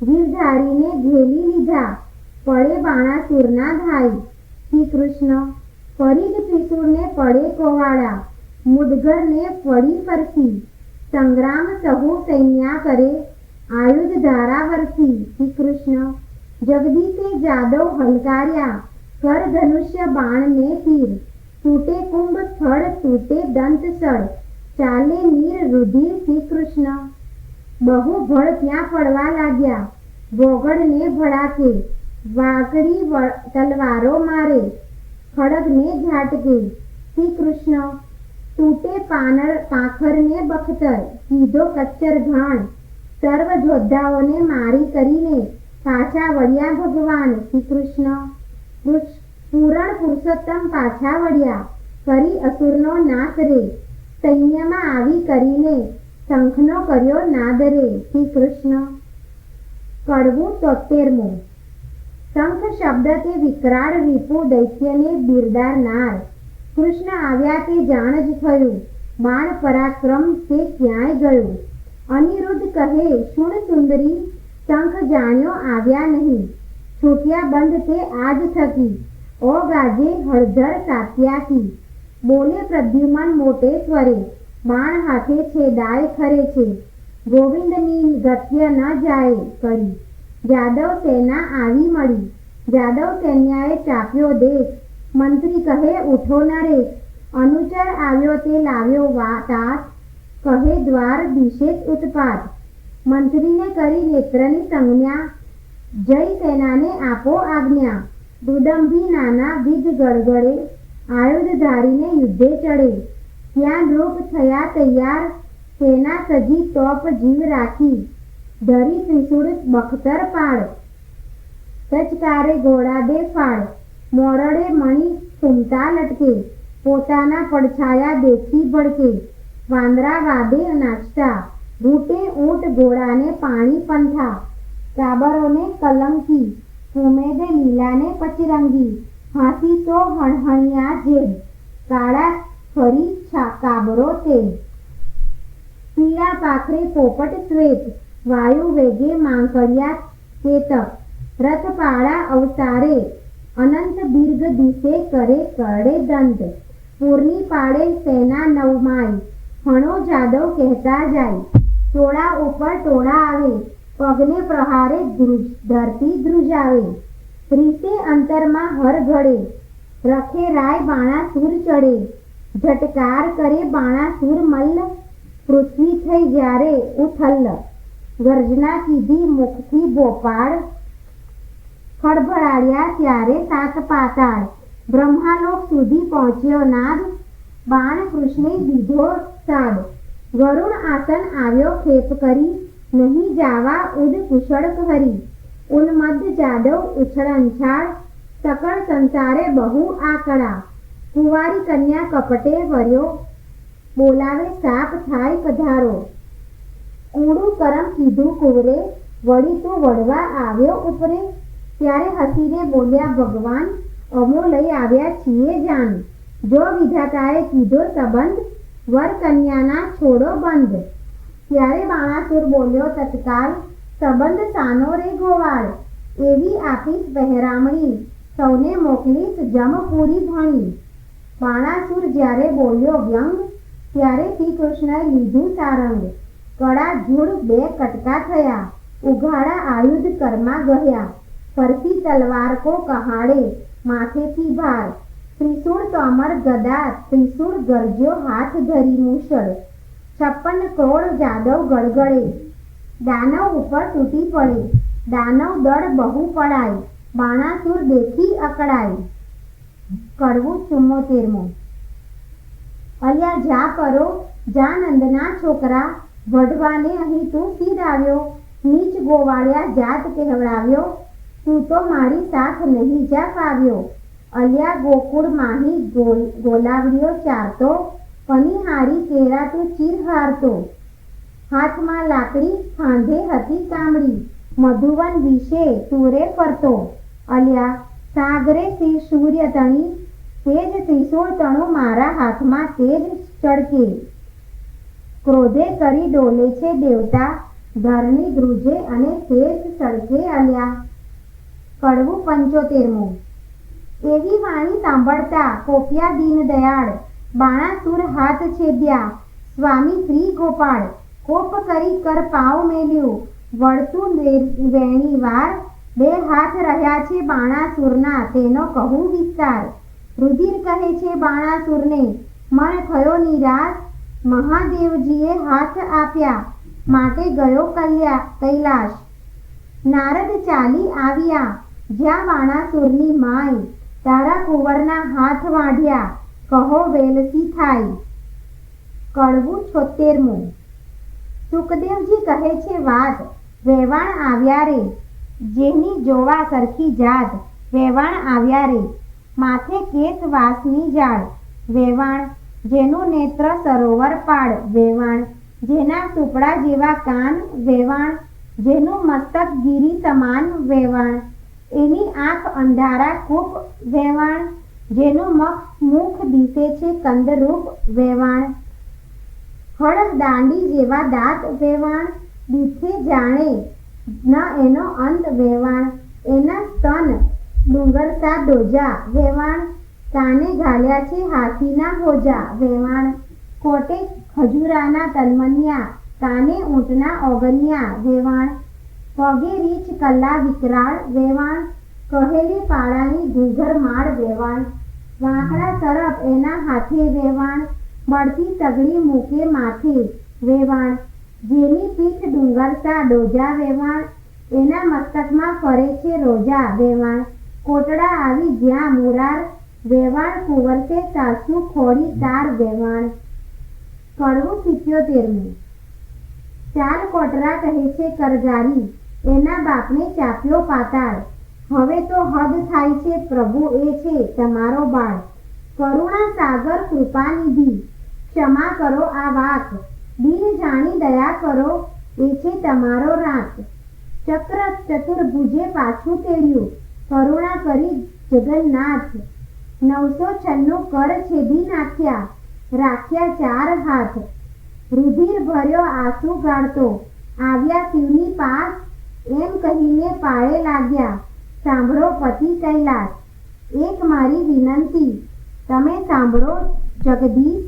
વીરધારીને ઘેલી લીધા, પડે બાણાસુરના ધાઈ. શ્રી કૃષ્ણ ફરી જ ત્રિશૂળને પડે કોવાડા, મુદગરને પડી ફરસી, સંગ્રામ સહુ સૈન્યા કરે આયુધ ધારા વરસી. શ્રી કૃષ્ણ જગદીશે જાદવ હલકાર્યા, કર ધનુષ્ય બાણને તીર, તૂટે કુંભ સ્થળ તૂટે દંત સળ, ચાલે નીર રુધિર. શ્રી કૃષ્ણ બહુ ભળ ત્યાં પડવા લાગ્યા, વોગડને ભડાકે, વાકડી તલવારો મારે, ખડગને ઝાટકે. શ્રી કૃષ્ણ તૂટે પાંખરને બખ્તર, કીધો કચ્ચર ઘાણ, સર્વ યોદ્ધાઓને મારી કરીને પાછા વળ્યા ભગવાન. શ્રી કૃષ્ણ પૂરણ પુરુષોત્તમ પાછા વળ્યા, કરી અસુરનો નાશ રે, સૈન્યમાં આવી કરીને શંખનો કર્યો નાદ રે. શ્રી કૃષ્ણ કડવું 73મું. શંખ શબ્દ તે વિકરાળ રીપુ દૈત્યને બિરદારનાર, કૃષ્ણ આવ્યા તે જાણ જ થયું, બાણ પરાક્રમ તે ક્યાંય ગયું. અનિરુદ્ધ કહે શુણ સુંદરી, શંખ જાણ્યો આવ્યા નહીં, છૂટ્યા બંધ તે આજ થકી, ઓ ગાજે હળધર સાત્યાકી. બોલે પ્રદ્યુમન મોટે સ્વરે, બાણ હાથે છેદાય ખરે છે, ગોવિંદની ગત્ય ન જાય કરી. જાદવ સેના આવી મળી, જાદવ સૈન્યાએ ચાપ્યો દેશ, મંત્રી કહે ઉઠો નરેશ, અનુચર આવ્યો તે લાવ્યો તાસ, કહે દ્વાર દિશે ઉત્પાત. મંત્રીને કરી નેત્રની સંજ્ઞા, જય સેનાને આપો આજ્ઞા. દુદંભી નાના વિજ ગળગળે, આયુધ ધારીને યુદ્ધે ચડે, ત્યાં નૃપ થયા તૈયાર, સેના સજી તોપ જીવ રાખી, ધરી ત્રિશૂળ બખ્તર પાડ, તચકારે ઘોડા બે ફાડ, મોરડે મણી સુમતા લટકે, પોતાના પડછાયા દેખી ભડકે, વાંદરા વાદે નાચતા, રૂટે ઊંટ ઘોડાને પાણી પંથા, કાબરોને કલંકી, ઉમેદે લીલાને પચરંગી, હાથી તો હણહણિયા જેમ, કાળા ફરી કાબરો તેમ. પીળા પાખરે પોપટ શ્વેત, વાયુ વેગે માંકડિયા ચેતક, રથપાળા અવતારે, અનંત દીર્ઘ દિશે કરે કરડે દંત, પૂરની પાડે સેના નવમાય, હણો જાદવ કહેતા જાય, ટોળા ઉપર ટોળા આવે, પગને પ્રહારે ધરતી ધ્રુજાવે, રીસે અંતરમાં હર ઘડે, રખે રાય બાણાસુર ચડે, ઝટકાર કરે બાણાસુર મલ્લ, પૃથ્વી થઈ જ્યારે ઉથલ્લ, ગર્જના કીધી મુખથી ભોપાળ, ખડભડાડ્યા ત્યારે સાત પાતાળ, બ્રહ્માલોક સુધી પહોંચ્યો નાદ, બાણ કૃષ્ણે દીધો સાદ, ગરુણ આસન આવ્યો ખેપ કરી, નહીં જાવા ઉદ કુશળ હરી, ઉન્મદ જાદવ ઉછળંછાળ, સકળ સંસારે બહુ આકળા, કુંવારી કન્યા કપટે વર્યો, બોલાવે સાપ થાય પધારો, કૂડું કરમ કીધું કુવરે, વળી તું વળવા આવ્યો ઉપરે, ત્યારે હસીને બોલ્યા ભગવાન, અમો લઈ આવ્યા છીએ જાન, જો વિધાતાએ કીધો સંબંધ, વર કન્યાના છોડો બંધ. ત્યારે બાણાસુર બોલ્યો તત્કાલ, સંબંધ સાનો રે ગોવાળ, એવી આપીશ પહેરામણી, સૌને મોકલીશ જમપુરી ભણી. બાણાસુર જ્યારે બોલ્યો વ્યંગ, ત્યારે શ્રી કૃષ્ણએ લીધું સારંગ, કડા જૂડ બે કટકા થયા, ઉઘાડા આયુધ કરમાં ગયા, ફરતી તલવાર કો કહાડે, માથેથી ભાર, ત્રિશૂળ તોમર ગદા, ત્રિશૂળ ગરજ્યો હાથ ધરી મૂછળ, 56 કરોડ જાદવ ગળગળે, દાનવ ઉપર તૂટી પડે, દાનવ દળ બહુ પડાય, બાણાસુર દેખી અકળાય. કડવું 74. અલ્યા જા કરો, જા નંદના છોકરા, વઢવાને અહીં તું સીધાવ્યો, નીચ ગોવાળિયા જાત કહેવડાવ્યો, તું તો મારી સાથ નહીં જા પાવ્યો. અલ્યા ગોકુળ માહી ગોલાવડીઓ ચારતો, પનિહારી કેરા તું ચીર હારતો. હાથમાં લાકડી, ખાંધે હતી કામડી, મધુવન વિશે તુરે ફરતો. અલ્યા સાગરે સૂર્ય તણી, તેજ ત્રિશૂળ તણું મારા હાથમાં તેજ ચળકે. ક્રોધે કરી ડોલે છે દેવતા, ધરણી ધ્રુજે અને તેજ સળકે. અલ્યા. કડવું 75. એવી વાણી સાંભળતા કોપ્યા દીનદયાળ, બાણાસુર હાથ છેદ્યા સ્વામી શ્રી ગોપાળ. કોપ કરી કર પાવ મેલ્યું, વળતું વેણી વાર, બે હાથ રહ્યા છે બાણાસુરના, તેનો કહું વિસ્તાર. રુધિર કહે છે બાણાસુરને, મન થયો નિરાશ, મહાદેવજીએ હાથ આપ્યા, માટે ગયો કૈલાશ. નારદ ચાલી આવ્યા જ્યાં બાણાસુરની માય, તારા કુંવરના હાથ વાઢ્યા, કહો વેલસી થાય. કડવું 76. સુખદેવજી કહે છે વાત, વેવાણ આવ્યા રે, જેની જોવા સરખી જાત, વેવાણ આવ્યા રે. માથે કેસ વાસની જાળ, વેવાણ. જેનું નેત્ર સરોવર પાળ, વેવાણ. જેના સુપડા જેવા કાન, વેવાણ. જેનું મસ્તક ગિરી સમાન, વેવાણ. એની આંખ અંધારા કૂપ, વેવાણ. જેનું મુખ દિશે છે કંદરૂપ, વેવાણ. હળ દાંડી જેવા દાંત, વેવાણ. દીઠે જાણે ન એનો અંત, વેવાણ. એના સ્તન ડુંગરસા ડોજા, વેવાણ. કાને ઘાલ્યા છે હાથીના હોજા, વેવાણ. કોટે ખજૂરાના તલમનિયા, કાને ઊંટના ઓગનિયા, વેવાણ. પગે રીછ કલ્લા વિકરાળ, વેવાણ. કહેલી પાળાની ઘૂઘર માળ, વેવાણ. વાંકડા તરફ એના હાથે, વેવાણ. બળતી સગડી મૂકે માથે, વેવાણ. જેની પીઠ ડુંગરસા ડોજા, વેવાણ. એના મસ્તકમાં ફરે છે રોજા, વેવાણ. કોટડા આવી જ્યાં મુરાર, વેવાણ. કુંવરસે સાસુ ખોડી તાર, વેવાણ. કડવું 77. ચાર કોટરા કહે છે કરગારી, એના બાપને ચાપ્યો પાતાળ. હવે તો હદ થાય છે પ્રભુ, એ છે તમારો બાળ. કરુણા સાગર કૃપાનિધિ, ક્ષમા કરો આ વાત, દિન જાણી દયા કરો, એ છે તમારો રાત. ચક્ર ચતુર્ભુજે પાછું તેડ્યું, કરુણા કરી જગન્નાથ. 996 કર છેદી નાખ્યા, રાખ્યા ચાર હાથ. રુધિર ભર્યો આંસુ ગાળતો, આવ્યા શિવની પાસ, એમ કહીને પાળે લાગ્યા, સાંભળો પતિ કૈલાસ. એક મારી વિનંતી, તમે સાંભળો જગદીશ.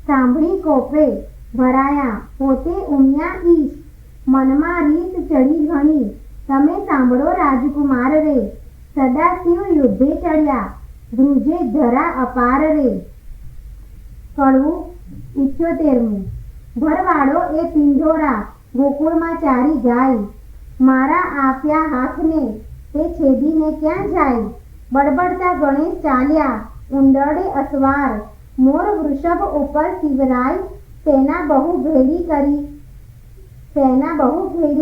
સાંભળી કોપે ભરાયા, પોતે ઉમ્યા ઈશ. મનમાં રીત ચડી ઘણી, તમે સાંભળો રાજકુમાર રે. સદાશિવ યુદ્ધે ચડ્યા, ધ્રુજે ધરા અપાર રે. કડવું 78. ભરવાડો એ પિંજોરા, ગોકુળમાં ચારી ગાય, મારા આપ્યા હાથને તે છેદીને ક્યાં જાય. બડબડતા ગણેશ ચાલ્યા, ઉંડળે અસવાર, મોર વૃષભ ઉપર શિવરાય, સેના બહુ ભેળી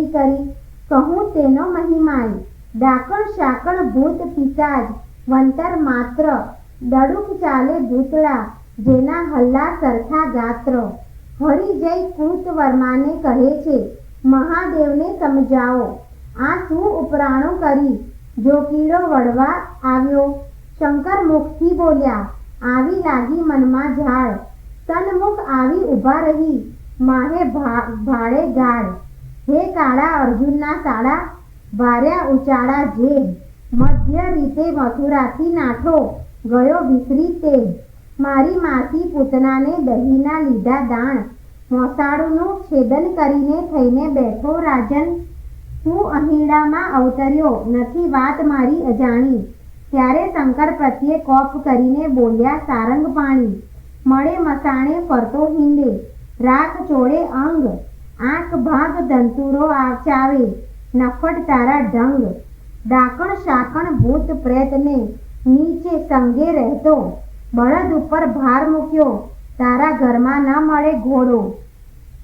કરી, કહું તેનો મહિમાય. ડાકણ શાકણ ભૂત પિશાચ, વંતર માત્ર, દડુક ચાલે ભૂતળા, જેના હલ્લા સરખા ગાત્ર. હરિજય કૃતવર્માને કહે છે, મહાદેવને સમજાવો, આ શું ઉપરાણો કરી, જો કીડો વળવા આવ્યો. શંકર મુખથી બોલ્યા, આવી લાગી મનમાં ઝાડ, સન્મુખ આવી ઊભા રહી, માહે ભાડે ગાડ. હે કાળા અર્જુનના સાડા, ભાર્યા ઉચાળા જેબ, મધ્ય રીતે મથુરાથી નાઠો, ગયો વિસરી તેજ. મારી માસી પૂતનાને દહીંના લીધા દાણ, મોસાળુનું છેદન કરીને થઈને બેઠો રાજન. તું અહીડામાં અવતર્યો, નથી વાત મારી અજાણી. ત્યારે શંકર પ્રત્યે કોપ કરીને બોલ્યા સારંગ પાણી. મળે મસાણે ફરતો હિંડે, રાખ ચોળે અંગ, આંખ ભાગ ધંતુરો ચાવે, નફટ તારા ઢંગ. ડાકણ શાકણ ભૂત પ્રેતને નીચે સંગે રહેતો, બળદ ઉપર ભાર મૂક્યો, તારા ઘરમાં ન મળે ઘોડો.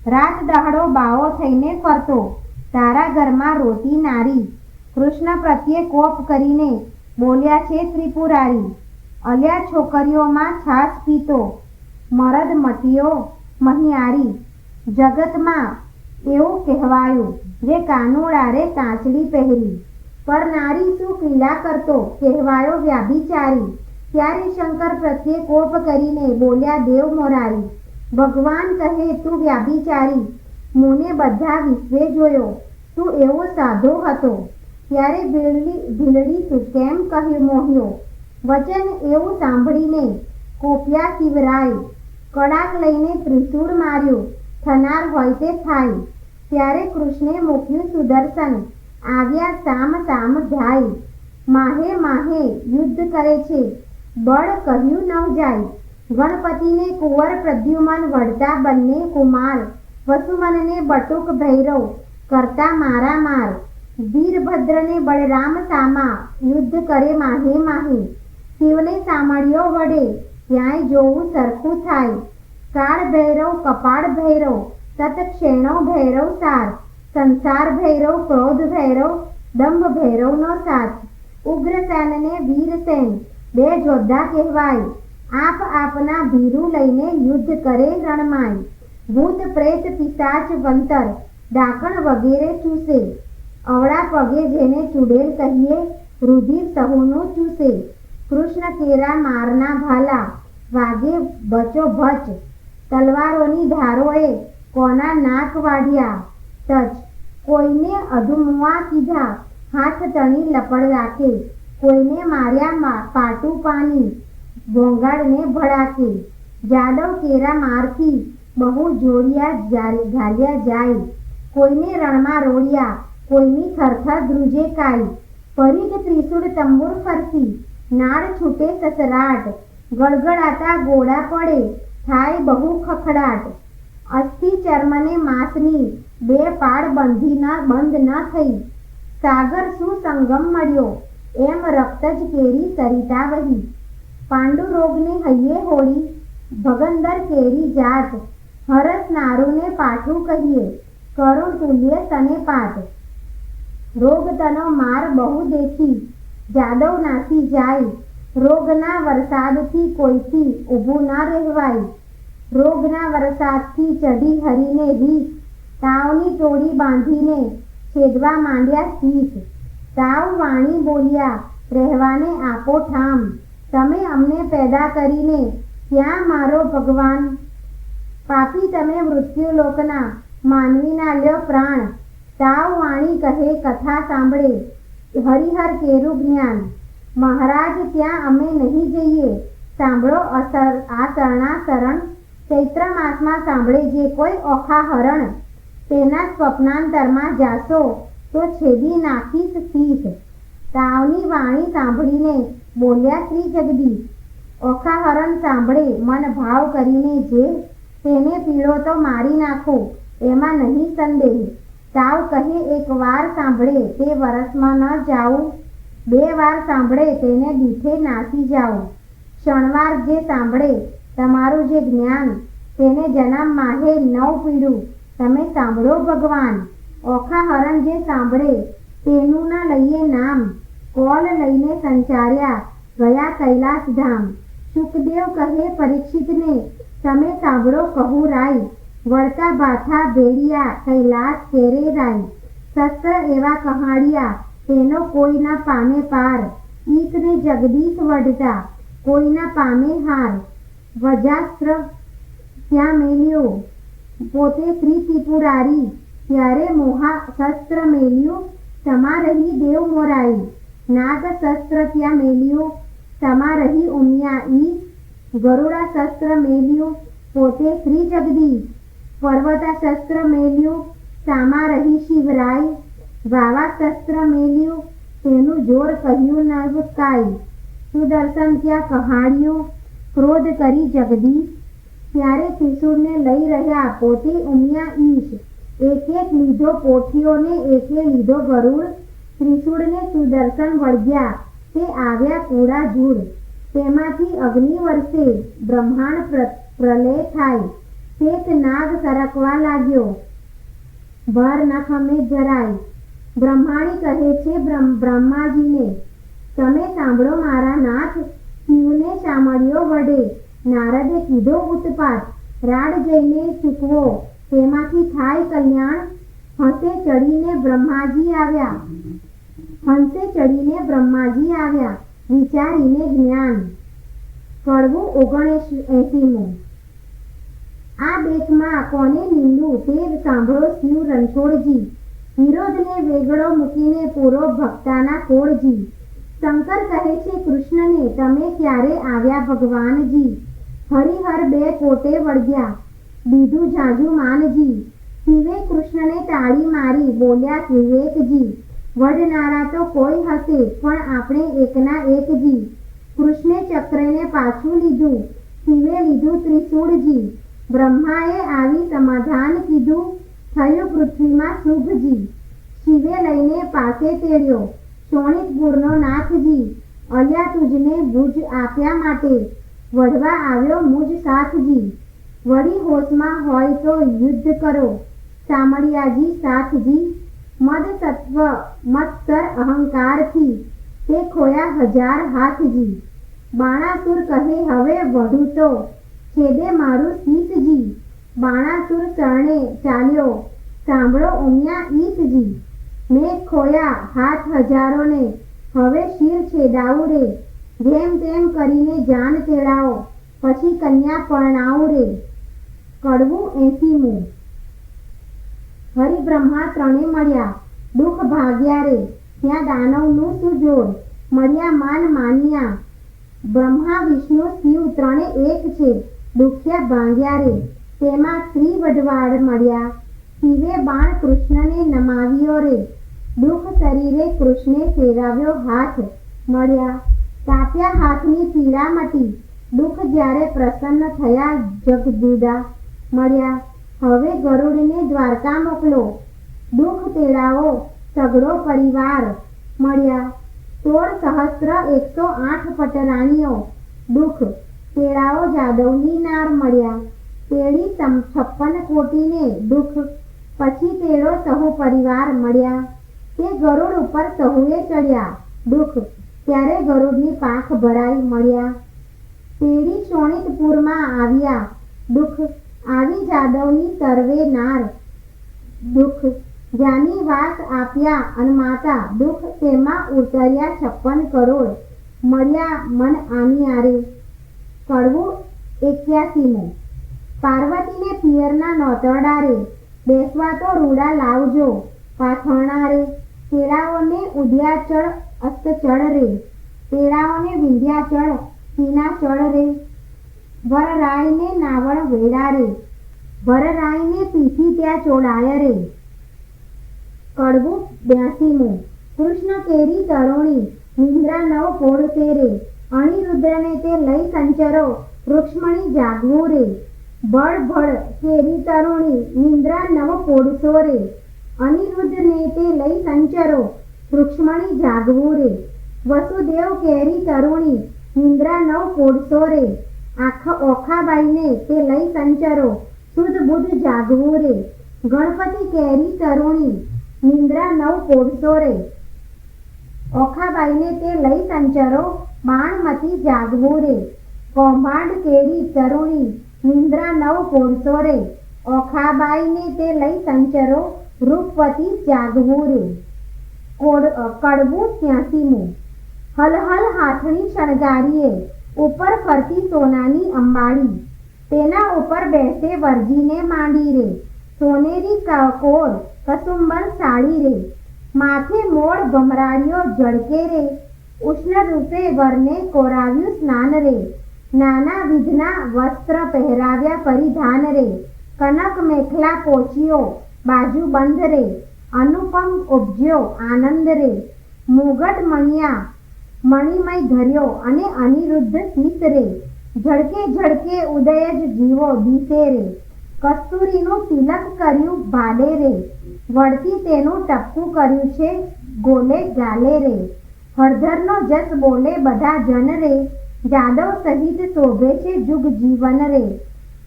રાત દહાડો બાવો થઈને ફરતો, તારા ઘરમાં રોતી નારી. કૃષ્ણ પ્રત્યે કોપ કરીને બોલ્યા છે ત્રિપુરારી, અલ્યા છોકરીઓમાં છાશ પીતો, મરદ મટીઓ મહિયારી. જગતમાં એવું કહેવાયું, જે કાનુડારે કાંચડી પહેરી, પર નારી શું પીડા કરતો, કહેવાયો વ્યાભિચારી. ત્યારે શંકર પ્રત્યે કોપ કરીને બોલ્યા દેવ મોરારી, ભગવાન કહે તું વ્યાભિચારી, મુને બધા વિશ્વે જોયો, તું એવો સાધો હતો. ત્યારે ભીલડી તું કેમ કહ્યું મોહ્યો, વચન એવું સાંભળીને કોપ્યા શિવરાય. કડાક લઈને ત્રિશૂળ માર્યું, થનાર હોય તે થાય. ત્યારે કૃષ્ણે મૂક્યું સુદર્શન, આવ્યા સામ સામ ધ્યાય. માહે માહે યુદ્ધ કરે છે, બળ કહ્યું ન જાય. ગણપતિને કુંવર પ્રદ્યુમન વળતા બંને કુમાર, વસુમનને બટુક ભૈરવ કરતા મારામાર. વીરભદ્રને બળરામ સામા, યુદ્ધ કરે માહે માહે. શિવને સામળીઓ વડે, ત્યાંય જોવું સરખું થાય. કાળ ભૈરવ કપાળ ભૈરવ, તત્ક્ષેણો ભૈરવ સાર. સંસાર ભૈરવ ક્રોધ ભૈરવ, દંભ ભૈરવનો સાથ. ઉગ્રસેનને વીરસેન, બે જોદ્ધા કહેવાય. આપ આપના ભીરું લઈને યુદ્ધ કરે રણમાય. ભૂત પ્રેત પિશાચ વંતર, ડાકણ વગેરે ચૂસે. અવળા પગે જેને ચૂડેલ કહીએ, રુધિર સહુનું ચૂસે. કૃષ્ણ કેરા મારના ભાલા, વાગે બચો ભચ. તલવારોની ધારોએ કોના નાક વાઢ્યા ટચ. કોઈને અધુમુઆ કીધા, હાથ તણી લપડ રાખે. કોઈને માર્યા પાટું પાની, ભોંગાડને ભડાકે. જાદવ કેરા મારથી, બહુ જોડિયા ઘાલ્યા જાય. કોઈને રણમાં રોડ્યા, કોઈની થરથર ધ્રુજે કાઈ. પરિઘ ત્રિશૂળ તંબુર ફરતી, નાળ છૂટે સસરાટ. ગળગળાતા ગોળા પડે, થાય બહુ ખખડાટ. અસ્થિ ચર્મને માંસની, બે પાડ બંધ ન થઈ. સાગર શું સંગમ મળ્યો, એમ રક્ત જ કેરી સરિતા વહી. પાંડુ રોગને હૈયે હોળી, ભગંદર કેરી જાત. હરસ નારુને પાઠું કહીએ, કરુણ તુલ્ય તને પાટ. રોગ તનો માર બહુ દેખી, જાદવ નાસી જાય. રોગના વરસાદથી કોઈથી ઊભું ન રહેવાય. રોગના વરસાદથી ચઢી હરીને રીસ, તાવની ટોળી બાંધીને છેદવા માંડ્યા શીશ. તાવ વાણી બોલ્યા, રહેવાને આપો ઠામ. તમે અમને પેદા કરીને ક્યાં મારો ભગવાન. પાપી તમે મૃત્યુલોકના, માનવીના લ્યો પ્રાણ. તાવ વાણી કહે કથા સાંભળે, હરિહર કેરું જ્ઞાન. મહારાજ ત્યાં અમે નહીં જઈએ, સાંભળો આ શરણા શરણ. ચૈત્ર માસમાં સાંભળે જે કોઈ ઓખા હરણ, તેના સ્વપ્નાંતરમાં જાશો તો છેદી નાખીશ શીશ. તાવની વાણી સાંભળીને બોલ્યા શ્રી જગદીશ, ઓખા હરણ સાંભળે મન ભાવ કરીને જે, તેને પીળો તો મારી નાખો એમાં નહીં સંદેહ. તાવ કહે એક વાર સાંભળે તે વરસમાં ન જાવું, બે વાર સાંભળે તેને દીઠે નાસી જાઓ. ક્ષણવાર જે સાંભળે તમારું જે જ્ઞાન, તેને જન્મ માહે નવ પીડું. તમે સાંભળો ભગવાન. ઓખા હરણ જે સાંભળે તેનું ના લઈએ નામ. કોલ લઈને સંચાર્યા ગયા કૈલાસ ધામ. સુખદેવ કહે પરીક્ષિતને, તમે સાંભળો કહું રાય. વળતા ભાથા ભેડિયા કૈલાસ કેરે રાય. શસ્ત્ર એવા કહાડિયા, તેનો કોઈ ના પામે પાર. ઈકને જગદીશ વઢતા, કોઈ ના પામે હાર. વજાસ્ત્ર ત્યાં મેલ્યો, પોતે શ્રી ત્રિપુરારી. ત્યારે મોહા શસ્ત્ર મેલ્યું, સમા રહી દેવ મોરારી. નાગ શસ્ત્ર ત્યાં મેલ્યું, સમા રહી ઉમિયા ઈશ. ગરુડા શસ્ત્ર મેલ્યું, પોતે શ્રી જગદીશ. પર્વતા શસ્ત્ર મેલ્યું, સામા રહી શિવરાય. વાવા શસ્ત્ર મેલ્યું, તેનું જોર કહ્યું નવ કાય. સુદર્શન ત્યાં કહાડ્યું, ક્રોધ કરી જગદીશ. ત્યારે ત્રિશૂળને લઈ રહ્યા પોતે ઉમિયા ઈશ. એક એક લીધો પોઠીઓને, એકે લીધો ગરુડ. ત્રિશૂળને સુદર્શન વળગ્યા, તે આવ્યા કુળા જૂડ. તેમાંથી અગ્નિ વરસે, બ્રહ્માંડ પ્રલય થાય. શેત નાગ સરકવા લાગ્યો, ભર નખમે જરાય. બ્રહ્માણી કહે છે બ્રહ્માજીને, તમે સાંભળો મારા નાથ. શિવને સાંભળ્યો વડે, નારદે કીધો ઉત્પાત. રાડ જઈને ચૂકવો, તેમાંથી થાય કલ્યાણ. હંસે ચડીને બ્રહ્માજી આવ્યા, વિચારીને જ્ઞાન. કડવું 79. આ બેટમાં કોને નિંદું, તે સાંભળો શિવ રણછોડજી. વિરોધને વેગળો મૂકીને પૂરો ભક્તાના કોળજી. શંકર કહે છે કૃષ્ણને, તમે ક્યારે આવ્યા ભગવાનજી. હરિહર 2 કોટે વળગ્યા, દીધું ઝાઝું માનજી. શિવે કૃષ્ણને તાળી મારી, બોલ્યા વિવેકજી. વડનારા તો કોઈ હશે, પણ આપણે એકના એકજી. કૃષ્ણે ચક્રને પાછું લીધું, શિવે લીધું ત્રિશૂળજી. બ્રહ્માએ આવી સમાધાન કીધું, થયું પૃથ્વીમાં શુભજી. શિવે લઈને પાસે તેડ્યો, શોણિતપુરનો નાથજી. અલ્યા તુજને ભુજ આપ્યા માટે, વઢવા આવ્યો મુજ સાથજી. વળી હોશમાં હોય તો યુદ્ધ કરો, સામળિયાજી સાથજી. મદ સત્વ મત્સર અહંકારથી, તે ખોયા 1000 હાથજી. બાણાસુર કહે હવે વઢું તો, છેદે મારું શીશજી. બાણાસુર શરણે ચાલ્યો, સાંભળો ઉમિયા ઈશજી. મેં ખોયા હાથ 1000ઓને, હવે શિર છેદાવું રે. જેમ તેમ કરીને જાન તેડાવો, પછી કન્યા પરણાવું રે. કડવું 80. હરિબ્રહ્મા ત્રણે મળ્યા, દુઃખ ભાગ્યા રે. ત્યાં દાનવનું શું જોડ, મળ્યા માન માન્યા. બ્રહ્મા વિષ્ણુ શિવ ત્રણે એક છે, દુખ્યા ભાંગ્યા રે. તેમાં શ્રી વઢવાડ મળ્યા, શિવે બાણ કૃષ્ણને નમાવ્યો રે. દુઃખ શરીરે કૃષ્ણે ફેરાવ્યો હાથ, મળ્યા કાપ્યા હાથની પીડા મટી. દુઃખ જ્યારે પ્રસન્ન થયા જગદુદા, મળ્યા હવે ગરુડને દ્વારકા મોકલો. દુઃખ તેડાવો સગડો પરિવાર, મળ્યા 16,108 પટરાણીઓ. દુઃખ તેડાવો જાદવની નાર, મળ્યા તેડી 56 કોટીને. દુઃખ પછી તેડો સહુ પરિવાર, મળ્યા તે ગરુડ ઉપર સહુએ ચડ્યા. દુઃખ ત્યારે ગરુડની પાંખ ભરાઈ, મળ્યા તેડી શોણિતપુરમાં આવ્યા. દુઃખ આવી જાદવની સર્વે નાર. દુઃખ જાની વાસ આપ્યા અનમાતા. દુઃખ તેમાં ઉતર્યા 56 કરોડ, મળ્યા મન આની આરે. કડવું 81. પાર્વતીને પિયરના નોતરડા રે, બેસવા તો રૂડા લાવજો પાથરણા રે. તેડાઓને ઉદ્યાચળ અસ્તચળ રે, તેડાઓને વિંધ્યાચળ સીનાચળ રે. વરરાયને નાવળ વેડા રે, ભરરાયને પીઠી ત્યાં ચોડાય રે. કડવું 82. કૃષ્ણ કેરી તરુણી, નિંદ્રા નવ પોળ તેરે. અનિરુદ્રને તે લઈ સંચરો, રૂક્ષ્મણી જાગવું રે. ભળ ભળ કેરી તરુણી, નિંદ્રા નવ પોળસો રે. અનિરુદ્ધને તે લઈ સંચરો, રૂક્ષ્મણી જાગવું રે. વસુદેવ કેરી તરુણી, નિંદ્રા નવ પોળસો રે. ઓખાબાઈને તે લઈ સંચરો, સુધ બુધ જાગવું રે. ગણપતિ કેરી તરુણી, નિંદ્રા નવ પોળસો રે. ઓખાબાઈને તે લઈ સંચરો, બાણમતી જાગવું રે. કૌભાંડ કેરી તરુણી, નિંદ્રા નવ પોળસો રે. ઓખાબાઈને તે લઈ સંચરો, રૂપવતી જાગવું રે. કડવું 83. હલ હલ હાથણી શણગારીએ, ઉપર ફરતી સોનાની અંબાડી. તેના ઉપર બેસે વરજીને માંડી રે. સોનેરી કોર કસુંબર સાડી રે. માથે મોળ ભમરાડીઓ ઝળકે રે. ઉષ્ણ રૂપે વરને કોરાવ્યું સ્નાન રે. નાના વિધના વસ્ત્ર પહેરાવ્યા પરિધાન રે. કનક મેખલા પોચીઓ બાજુ બંધ રે. અનુપમ ઉપજ્યો આનંદ રે. મુગટ મણિયા મણિમય ધર્યો અને અનિરુદ્ધ શીત રે. ઝળકે ઝળકે ઉદય જ જીવો દિશે રે. કસ્તુરીનું તિલક કર્યું ભાડે રે, વળતી તેનું ટપકું કર્યું છે ગોલે ગાલે રે. હળધરનો જસ બોલે બધા જન રે, જાદવ સહિત શોભે છે જુગ જીવન રે.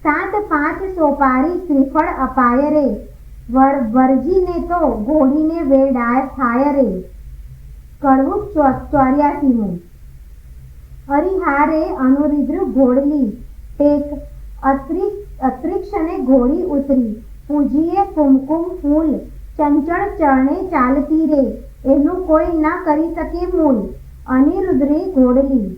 7-5 સોપારી શ્રીફળ અપાય રે, વરજીને તો ઘોડીને વેડાય થાય રે. કડવું 84મું. અરિહારે અનુરુદ્ર ઘોડલી, ટેક અત્રિક્ષને ઘોડી ઉતરી, પૂજીએ કુમકુમ ફૂલ, ચંચળ ચરણે ચાલતી રે, એનું કોઈ ન કરી શકે મૂલ. અનિરુદ્ધે ઘોડલી.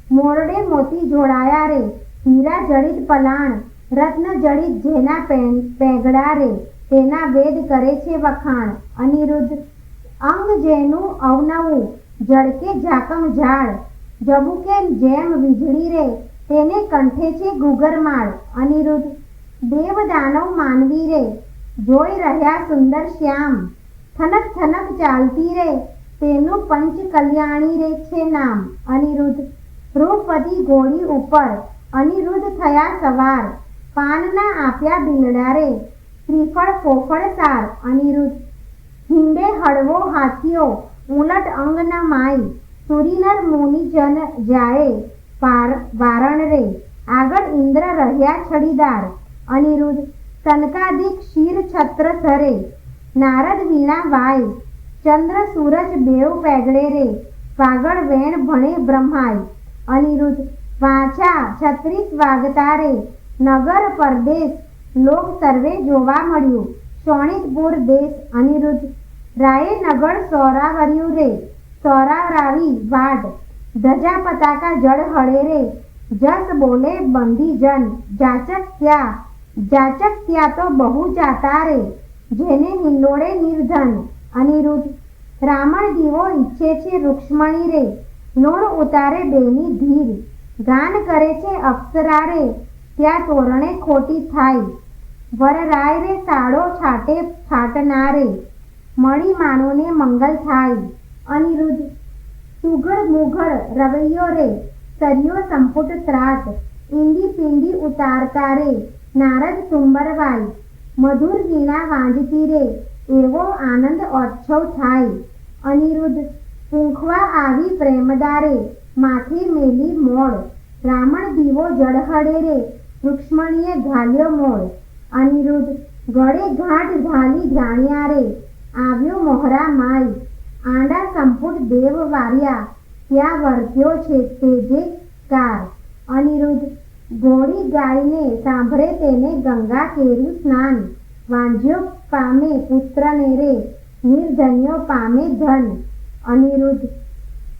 મોરડે મોતી જોડાયા રે, હીરા જડિત પલાણ, રત્ન જડિત જેના પેગડા રે, તેના વેદ કરે છે વખાણ. અનિરુદ્ધ. અંગ જેનું અવનવું, જળકે ઝાકમ ઝાડ, જબુકે જેમ વીજળી રે, તેને કંઠે છે ગુગરમાળ. અનિરુદ્ધ. દેવ દાનવ માનવી રે, જોઈ રહ્યા સુંદર શ્યામ, થનક થનક ચાલતી રે, તેનું પંચ કલ્યાણી રે છે નામ. અનિરુદ્ધ. રૂપવતી ઘોડી ઉપર અનિરુદ્ધ થયા સવાર, પાનના આપ્યા બિલડા રે, શ્રીફળ ફોફળ સાર. અનિરુદ્ધ. હિંડે હળવો હાથીઓ, ઉલટ અંગ ન માય, સુરીનર મુનિ જન જાય વારણ રે, આગળ ઇન્દ્ર રહ્યા છડીદાર. અનિરુદ્ધ. સનકાદિક શિર છત્ર ધરે, નારદ વીણા વાય, ચંદ્ર સૂરજ બેઉ પેગડે રે, વાગડ વેણ ભણે બ્રહ્માય. અનિરુદ્ધ. વાંચા 36 વાગતા રે, નગર પરદેશ લોક સર્વે જોવા મળ્યું, શોણિતપુર દેશ. અનિરુદ્ધ. રાયે નગર સોરાવર્યું રે, સોરાવરાવી વાડ, ધજા પતાકા જળ હળે રે, જસ બોલે બંદી જન, જાચક ત્યાં તો બહુ જાતા રે, જેને હિંડોળે નિર્ધન. અનિરુદ્ધ. રામણ દીવો ઈચ્છે છે રૂક્ષ્મણી રે, નોર ઉતારે બેની ધીર, ગાન કરે છે અપ્સરા રે, ત્યાં તોરણે ખોટી થાય, વરરાય રે સાડો છાટનારે, મળી માનોને મંગલ થાય. અનિરુદ્ધ. સુઘડ મુઘડ રવૈયો રે, સરિયો સંપુટ ત્રાટ, ઈંડી પિંડી ઉતારતા રે, નારદ તુંબરવાય, મધુર વીણા વાંજતી રે, એવો આનંદ ઓચ્છવ થાય. અનિરુદ્ધ. પૂંખવા આવી પ્રેમદારે, માથે મેલી મોડ, રામણ દીવો જળહળે રે, રૂક્ષ્મણીએ ઘાલ્યો મોડ. અનિરુદ્ધ. ગળે ઘાટ ઘાલી જાણ્યા રે, આવ્યો મોહરા માય, આંડા સંપુટ દેવ વાર્યા, ત્યાં વર્ત્યો છે તેજે કાર. અનિરુદ્ધ. ઘોડી ગાયને સાંભળે તેને ગંગા કેરું સ્નાન, વાંજ્યો પામે પુત્રને રે, નિર્ધન્યો પામે ધન. અનિરુદ્ધ.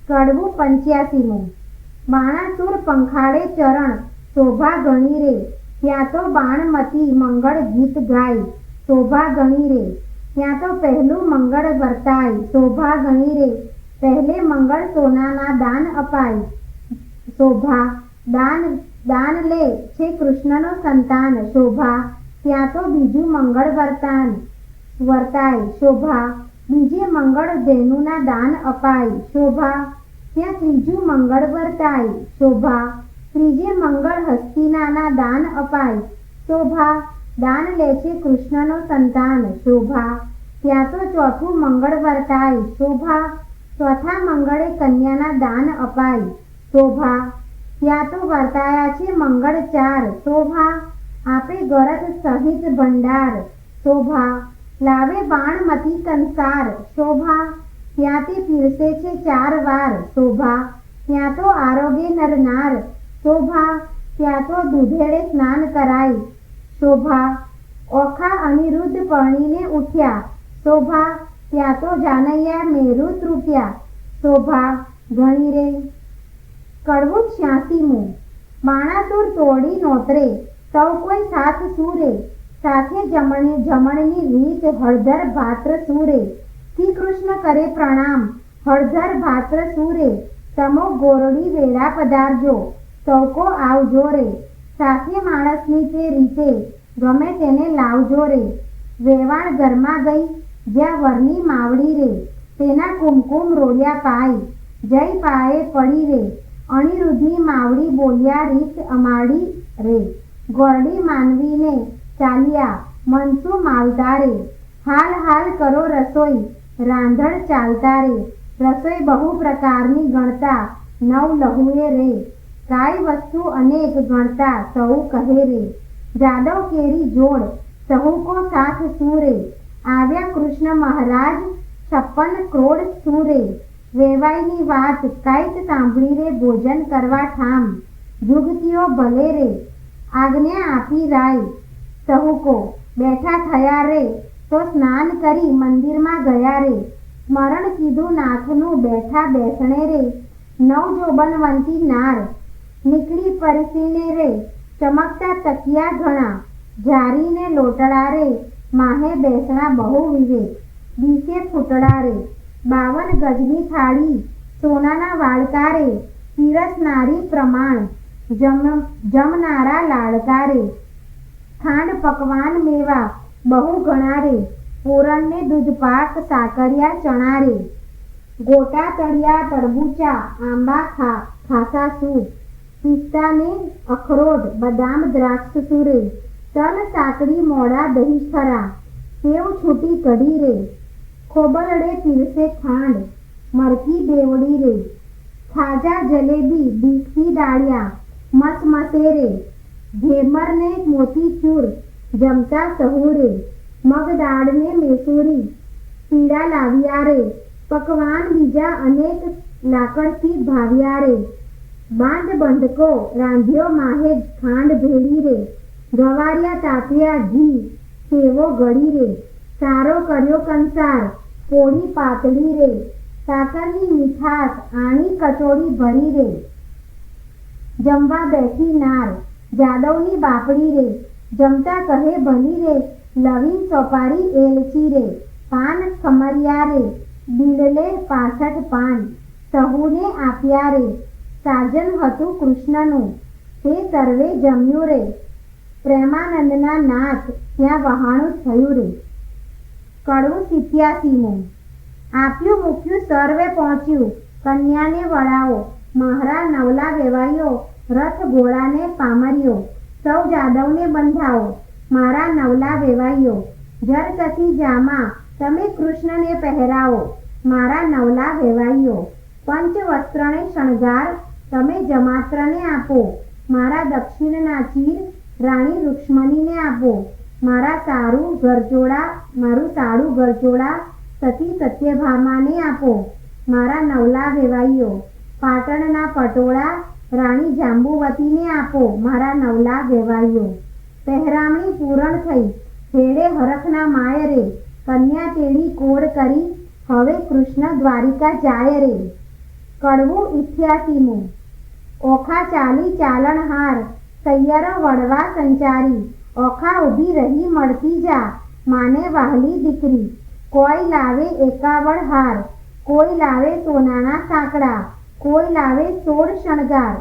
કડવું 85મું. બાણાસુર પંખાડે ચરણ, શોભા ગણી રે, ત્યાં તો બાણમતી મંગળ ગીત ગાય, શોભા ગણી રે, ત્યાં તો પહેલું મંગળ વર્તાય, શોભા ગણી રે, પહેલે મંગળ સોનાના દાન અપાય, શોભા. દાન લે છે કૃષ્ણનો સંતાન, શોભા, ત્યાં તો બીજું મંગળ વર્તાય, શોભા. બીજે મંગળ ધેનુના દાન અપાય, શોભા, ત્યાં ત્રીજું મંગળ વર્તાય, શોભા. ત્રીજે મંગળ હસ્તિનાના દાન અપાય, શોભા. દાન લે છે કૃષ્ણનો સંતાન, શોભા, ત્યાં તો ચોથું મંગળ વર્તાય, શોભા. ચોથા મંગળે કન્યાના દાન અપાય, શોભા, ત્યાં તો વર્તાયા છે મંગળ 4, શોભા. આપે ગરજ સહિત ભંડાર, શોભા. લાવે બાણમતી કંસાર, શોભા, ત્યાં તે પીરસે છે 4 વાર, શોભા. ત્યાં તો આરોગે નરનાર, શોભા, ત્યાં તો દૂધેડે સ્નાન કરાય, શોભા. ઓખા અનિરુદ્ધ પરણીને ઉઠ્યા, શોભા, ત્યાં તો જાનૈયા મેરુ તૂટ્યા, શોભા ઘણી રે. કડવું 86મું. બાણાસુર તોડી નોતરે, સૌ કોઈ સાથ સૂરે, સાથે જમણની રીત હળધર ભાત્ર સૂરે, શ્રી કૃષ્ણ કરે પ્રણામ, હળધર ભાત્ર સૂરે, તમો ગોરડી વેળા પધારજો, સૌકો આવજો રે, સાથે માણસની તે રીતે, ગમે તેને લાવજો રે. વેવાણ ઘરમાં ગઈ, જ્યાં વરની માવડી રે, તેના કુમકુમ રોડિયા પાય, જય પાયે પડી રે, અનિરુદ્ધની માવડી બોલ્યા રીત અમાડી રે, ગોરડી માનવીને ચાલ્યા મનસુ માલતા રે, હાલ હાલ કરો રસોઈ રાંધણ ચાલતા રે, રસોઈ બહુ પ્રકારની ગણતા નવ લહુએ રે, કાંઈ વસ્તુ અનેક ગણતા સહુ કહે રે, જાદવ કેરી જોડ સહુ કો સાથ સૂરે, આવ્યા કૃષ્ણ મહારાજ 56 કરોડ સૂરે, વેવાઈની વાત કાંઈક સાંભળી રે ભોજન કરવા ઠામ, જુગતીઓ ભલે રે આજ્ઞા આપી રાય, સહુ કો બેઠા થયા રે તો સ્નાન કરી મંદિરમાં ગયા રે, સ્મરણ કીધું નાથનું બેઠા બેસણે રે, નવજોબનવંતી નાર નીકળી પરસીને રે, ચમકતા તકિયા ઘણા જારીને લોટડા રે, માહે બેસણા બહુ વિવેક દિશે ફૂટડા રે, 52 ગજની થાળી સોનાના વાળકા રે, પીરસનારી પ્રમાણ જમનારા લાડકા રે, ખાંડ પકવાન મેવા બહુ ઘણા રે, પૂરણને દૂધપાક સાકરિયા ચણા રે, ગોટા તળિયા તરબૂચા આંબા ખાસા સૂપ, પિસ્તાને અખરોટ બદામ દ્રાક્ષ સુરે, તલ સાકડી મોડા દહીં ખરા, સેવ છૂટી કઢી રે, ખોબરડે પીરસે ખાંડ મરકી બેવડી રે, ખાજા જલેબી બિસ્કી દાળિયા મસમસે રે, ઘેમરને મોતીચૂર જમતા સહુ રે, મગ દાળને મેસૂરી પીડા લાવ્યા રે, પકવાન બીજા અનેક લાકડથી ભાવ્યા રે, બાંધ બંધકો રાંધ્યો માહે ખાંડ ભેળી રે, ગવારિયા તાપ્યા ઘી સેવો ગળી રે, સારો કર્યો કંસાર પોળી પાતળી રે, સાકરની મીઠાશ આણી કચોડી ભરી રે, જમવા બેઠી નાર જાદવની બાપડી રે, જમતા કહે ભલી રે લવિંગ સોપારી એલચી રે, પાન ખમરિયા રે બિલલે 65 પાન સહુને આપ્યા રે, સાજન હતું કૃષ્ણનું તે સર્વે જમ્યું રે, પ્રેમાનંદના નાથ ત્યાં વહાણું થયું રે. કડવું 87મું. આપ્યું મૂક્યું સર્વે પહોંચ્યું, કન્યાને વળાવો, મહારા નવલા વેવાઈઓ, રથ ઘોડાને પામર્યો, સૌ જાદવને બંધાવો, મારા નવલા વેવાઈઓ, જરકસી જામા તમે કૃષ્ણને પહેરાવો, મારા નવલા વેવાઈઓ, પંચવસ્ત્રને શણગાર તમે જમાત્રને આપો, મારા દક્ષિણના ચીર રાણી રૂક્ષ્મણીને આપો, મારું સારું ગરચોળા સતી સત્યભામાને આપો, મારા નવલા વેવાઈઓ, પાટણના પટોળા રાણી જાંબુવતીને આપો, મારા નવલા વેવાઈઓ, પહેરામણી પૂરણ થઈ હેડે હરખના માય રે, કન્યા તેડી કોડ કરી હવે કૃષ્ણ દ્વારિકા જાય રે. કડવું 88મું. ઓખા ચાલી ચાલણહાર સૈયરો વડવા સંચારી, ઓખા ઊભી રહી મળતી જા માને વહાલી દીકરી, કોઈ લાવે 51 હાર, કોઈ લાવે સોનાના સાંકડા, કોઈ લાવે 16 શણગાર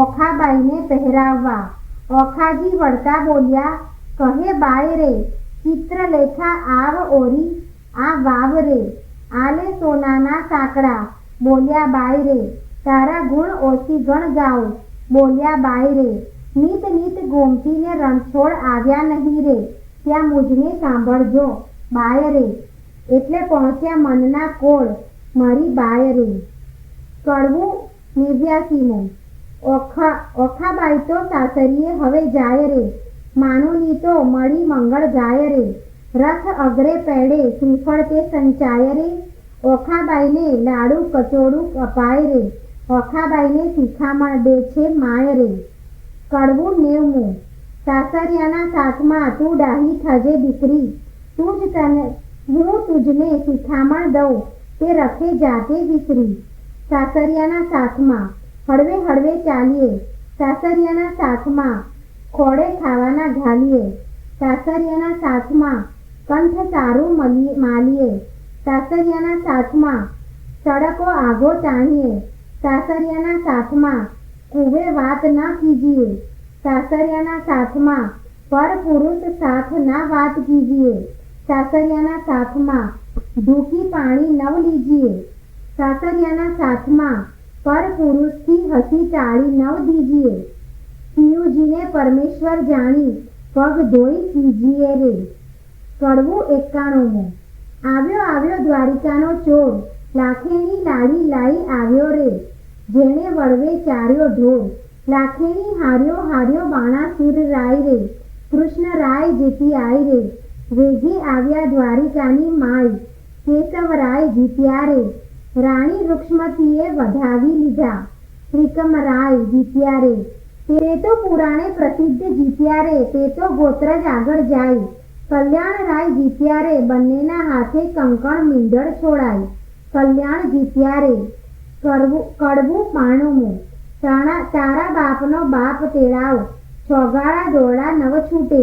ઓખાબાઈને પહેરાવવા. ઓખાજી વળતા બોલ્યા કહે બાય રે, ચિત્રલેખા આવ ઓરી આ વાવ રે, આલે સોનાના સાંકડા બોલ્યા બાય રે, તારા ગુણ ઓછી ગણ ગાઉ બોલ્યા બાય રે, નીત નીત ગોમતીને રણછોડ આવ્યા નહીં રે, ત્યાં મુજને સાંભળજો બાય રે, એટલે પહોંચ્યા મનના કોળ મારી બાય રે. કડવું 89મું. ઓખાબાઈ તો સાસરીએ હવે જાય રે, માનુની તો મળી મંગળ ગાય રે, રથ અગ્રે પેડે શ્રીફળ તે સંચાય રે, ઓખાબાઈને લાડુ કચોડું અપાય રે, ઓખાબાઈને શિખામણ દે છે માય રે. કડવું 90મું. સાસરિયાના સાથમાં તું ડાહી થજે દીકરી, હું તુજને શિખામણ દઉં તે રખે જાતે વિસરી. સાસરિયાના સાથમાં હળવે હળવે ચાલીએ, સાસરિયાના સાથમાં ખોડે ખાવાના ઘાલીએ, સાસરિયાના સાથમાં કંઠ સારું માલીએ, સાસરિયાના સાથમાં સડકો આગો તાણીએ, સાસરિયાના સાથમાં કુવે વાત ન કીજીએ, સાસરિયાના સાથમાં પર પુરુષ સાથ ના વાત કીજીએ, સાસરિયાના સાથમાં ઢૂકી પાણી નવ લીજીએ, સાસરિયાના સાથમાં પર પુરુષથી હસી ચાળી નવ દીજીએ. પિયુજીને પરમેશ્વર જાણી પગ ધોઈ સીજીએ રે. કડવું 91. આવ્યો આવ્યો દ્વારિકાનો ચોર, લાખેની લાડી લાઈ આવ્યો રે. જેણે વળવે ચાર્યો ઢોર, લાખેની હાર્યો હાર્યો બાણાસુર રાય રે. કૃષ્ણ રાય જીતી આય રે. વેગી આવ્યા દ્વારિકાની માય, કેશવરાય જીત્યા રે. રાણી રૂક્ષ્મતીએ વધાવી લીધા, ત્રિકમરાય જીત્યા રે. તે તો પુરાણે પ્રસિદ્ધ જીત્યા રે, તે તો ગોત્ર જ આગળ જાય. કલ્યાણરાય જીત્યા રે, બંનેના હાથે કંકણ મીંડળ છોડાય. કલ્યાણ જીત્યા રે. કડવું 92. તારા બાપનો બાપ તેડાવ, છોગાળા દોડા નવ છૂટે.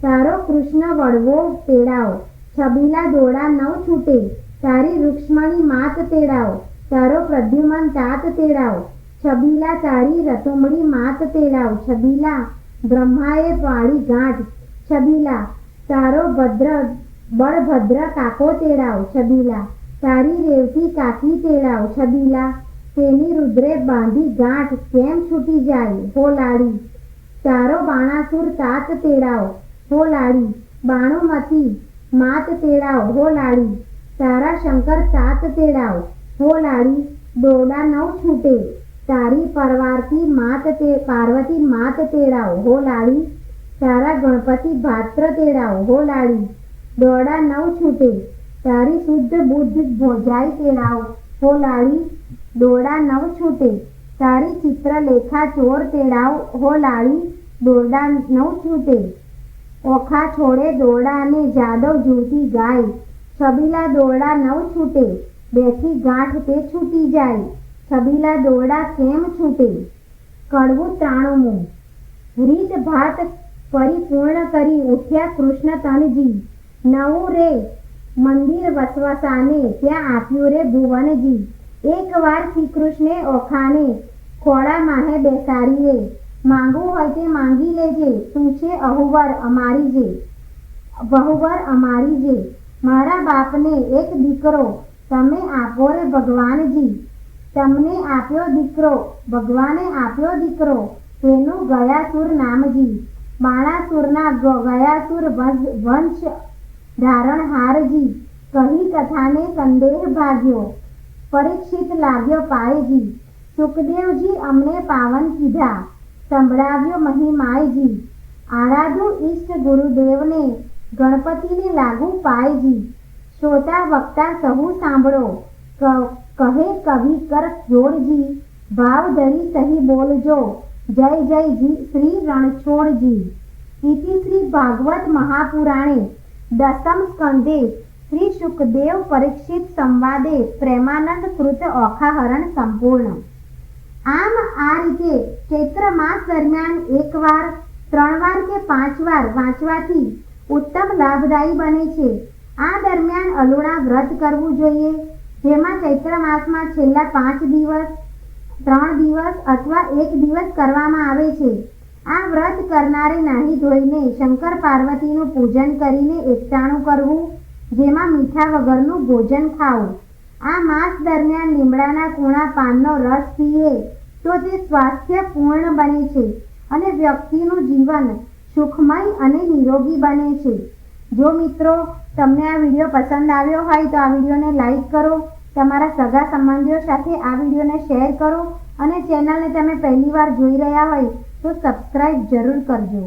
તારો કૃષ્ણ વડવો તેડાવ, છબીલા દોડા નવ છૂટે. તારી રૂક્ષ્મણી માત તેડાવ, તારો પ્રદ્યુમન તાત તેડાવ. છબીલા તારી રતુમડી માત તેડાવ, છબીલા બ્રહ્માએ પાડી ગાંઠ. છબીલા તારો બળભદ્ર કાકો તેડાવ, છબીલા તારી રેવતી કાકી તેડાવ. છબીલા તેની રુદ્રે બાંધી ગાંઠ, કેમ છૂટી જાય હો લાડી. તારો બાણાસુર તાત તેડાવ હો લાડી, બાણુમતી માત તેડાવ હો લાડી. તારા શંકર તાત તેડાવ હો લાડી, દોરડા નવ છૂટે. તારી પાર્વતી માત તેડાવ હો લાડી. તારા ગણપતિ ભાત્ર તેડાવ હો લાડી, દોરડા નવ છૂટે. તારી શુદ્ધ બુદ્ધ ભોજાઈ તેડાવ હો લાડી, દોરડા નવ છૂટે. તારી ચિત્રલેખા ચોર તેડાવ હો લાડી, દોરડા નવ છૂટે. ઓખા છોડે દોરડા અને જાદવ જુડતી ગાય, છબીલા દોરડા નવ છૂટે. બેઠી ગાંઠ તે છૂટી જાય, છબીલા દોરડા કેમ છૂટે. કડવું 93. રીત ભાત પરિપૂર્ણ કરી ઉઠ્યા કૃષ્ણ તનજી. નવું રે મંદિર વસવસાને, ત્યાં આપ્યું રે ભુવનજી. એકવાર શ્રી કૃષ્ણે ઓખાને ખોળા માહે બેસાડી રે. માંગવું હોય તે માંગી લેજે, તું છે અહુવર અમારી જે. બહુવર અમારી જે. મારા બાપને એક દીકરો તમે આપો રે ભગવાનજી. તમને આપ્યો દીકરો, ભગવાને આપ્યો દીકરો, તેનું ગયાસુર નામજી. બાણાસુરના ગયાસુર વંશ ધારણહારજી. કહી કથાને સંદેહ ભાગ્યો, પરીક્ષિત લાગ્યો પાયજી. સુખદેવજી અમને પાવન કીધા, સંભળાવ્યો મહિમાયજી. આરાધુ ઈષ્ટ ગુરુદેવને, ગણપતિને લાગુ પાયજી. શ્રોતા વક્તા સહુ સાંભળો, કહે કવિ કર જોડજી. ભાવ ધરી સહી બોલજો, જય જય શ્રી રણછોડજી. ઇતિ શ્રી ભાગવત મહાપુરાણે દસમ સ્કંધે શ્રી શુકદેવ પરીક્ષિત સંવાદે પ્રેમાનંદ કૃત ઓખાહરણ સંપૂર્ણ. આમ આ રીતે ચૈત્ર માસ દરમિયાન 1 વાર, 3 વાર કે 5 વાર વાંચવાથી ઉત્તમ લાભદાયી બને છે. આ દરમિયાન અલુણા વ્રત કરવું જોઈએ, જેમાં ચૈત્ર માસમાં છેલ્લા 5 દિવસ, 3 દિવસ અથવા 1 દિવસ કરવામાં આવે છે. આ વ્રત કરનારે નાહી ધોઈને શંકર પાર્વતીનું પૂજન કરીને એકટાણું કરવું, જેમાં મીઠા વગરનું ભોજન ખાવું. આ માસ દરમિયાન લીમડાના કૂણા પાનનો રસ પીએ તો તે સ્વાસ્થ્ય પૂર્ણ બને છે અને વ્યક્તિનું જીવન સુખમય અને નિરોગી બને છે. જો મિત્રો તમને આ વિડીયો પસંદ આવ્યો હોય તો આ વિડીયોને લાઈક કરો, તમારા સગા સંબંધીઓ સાથે આ વિડીયોને શેર કરો અને ચેનલને તમે પહેલી વાર જોઈ રહ્યા હોય તો સબસ્ક્રાઈબ જરૂર કરજો.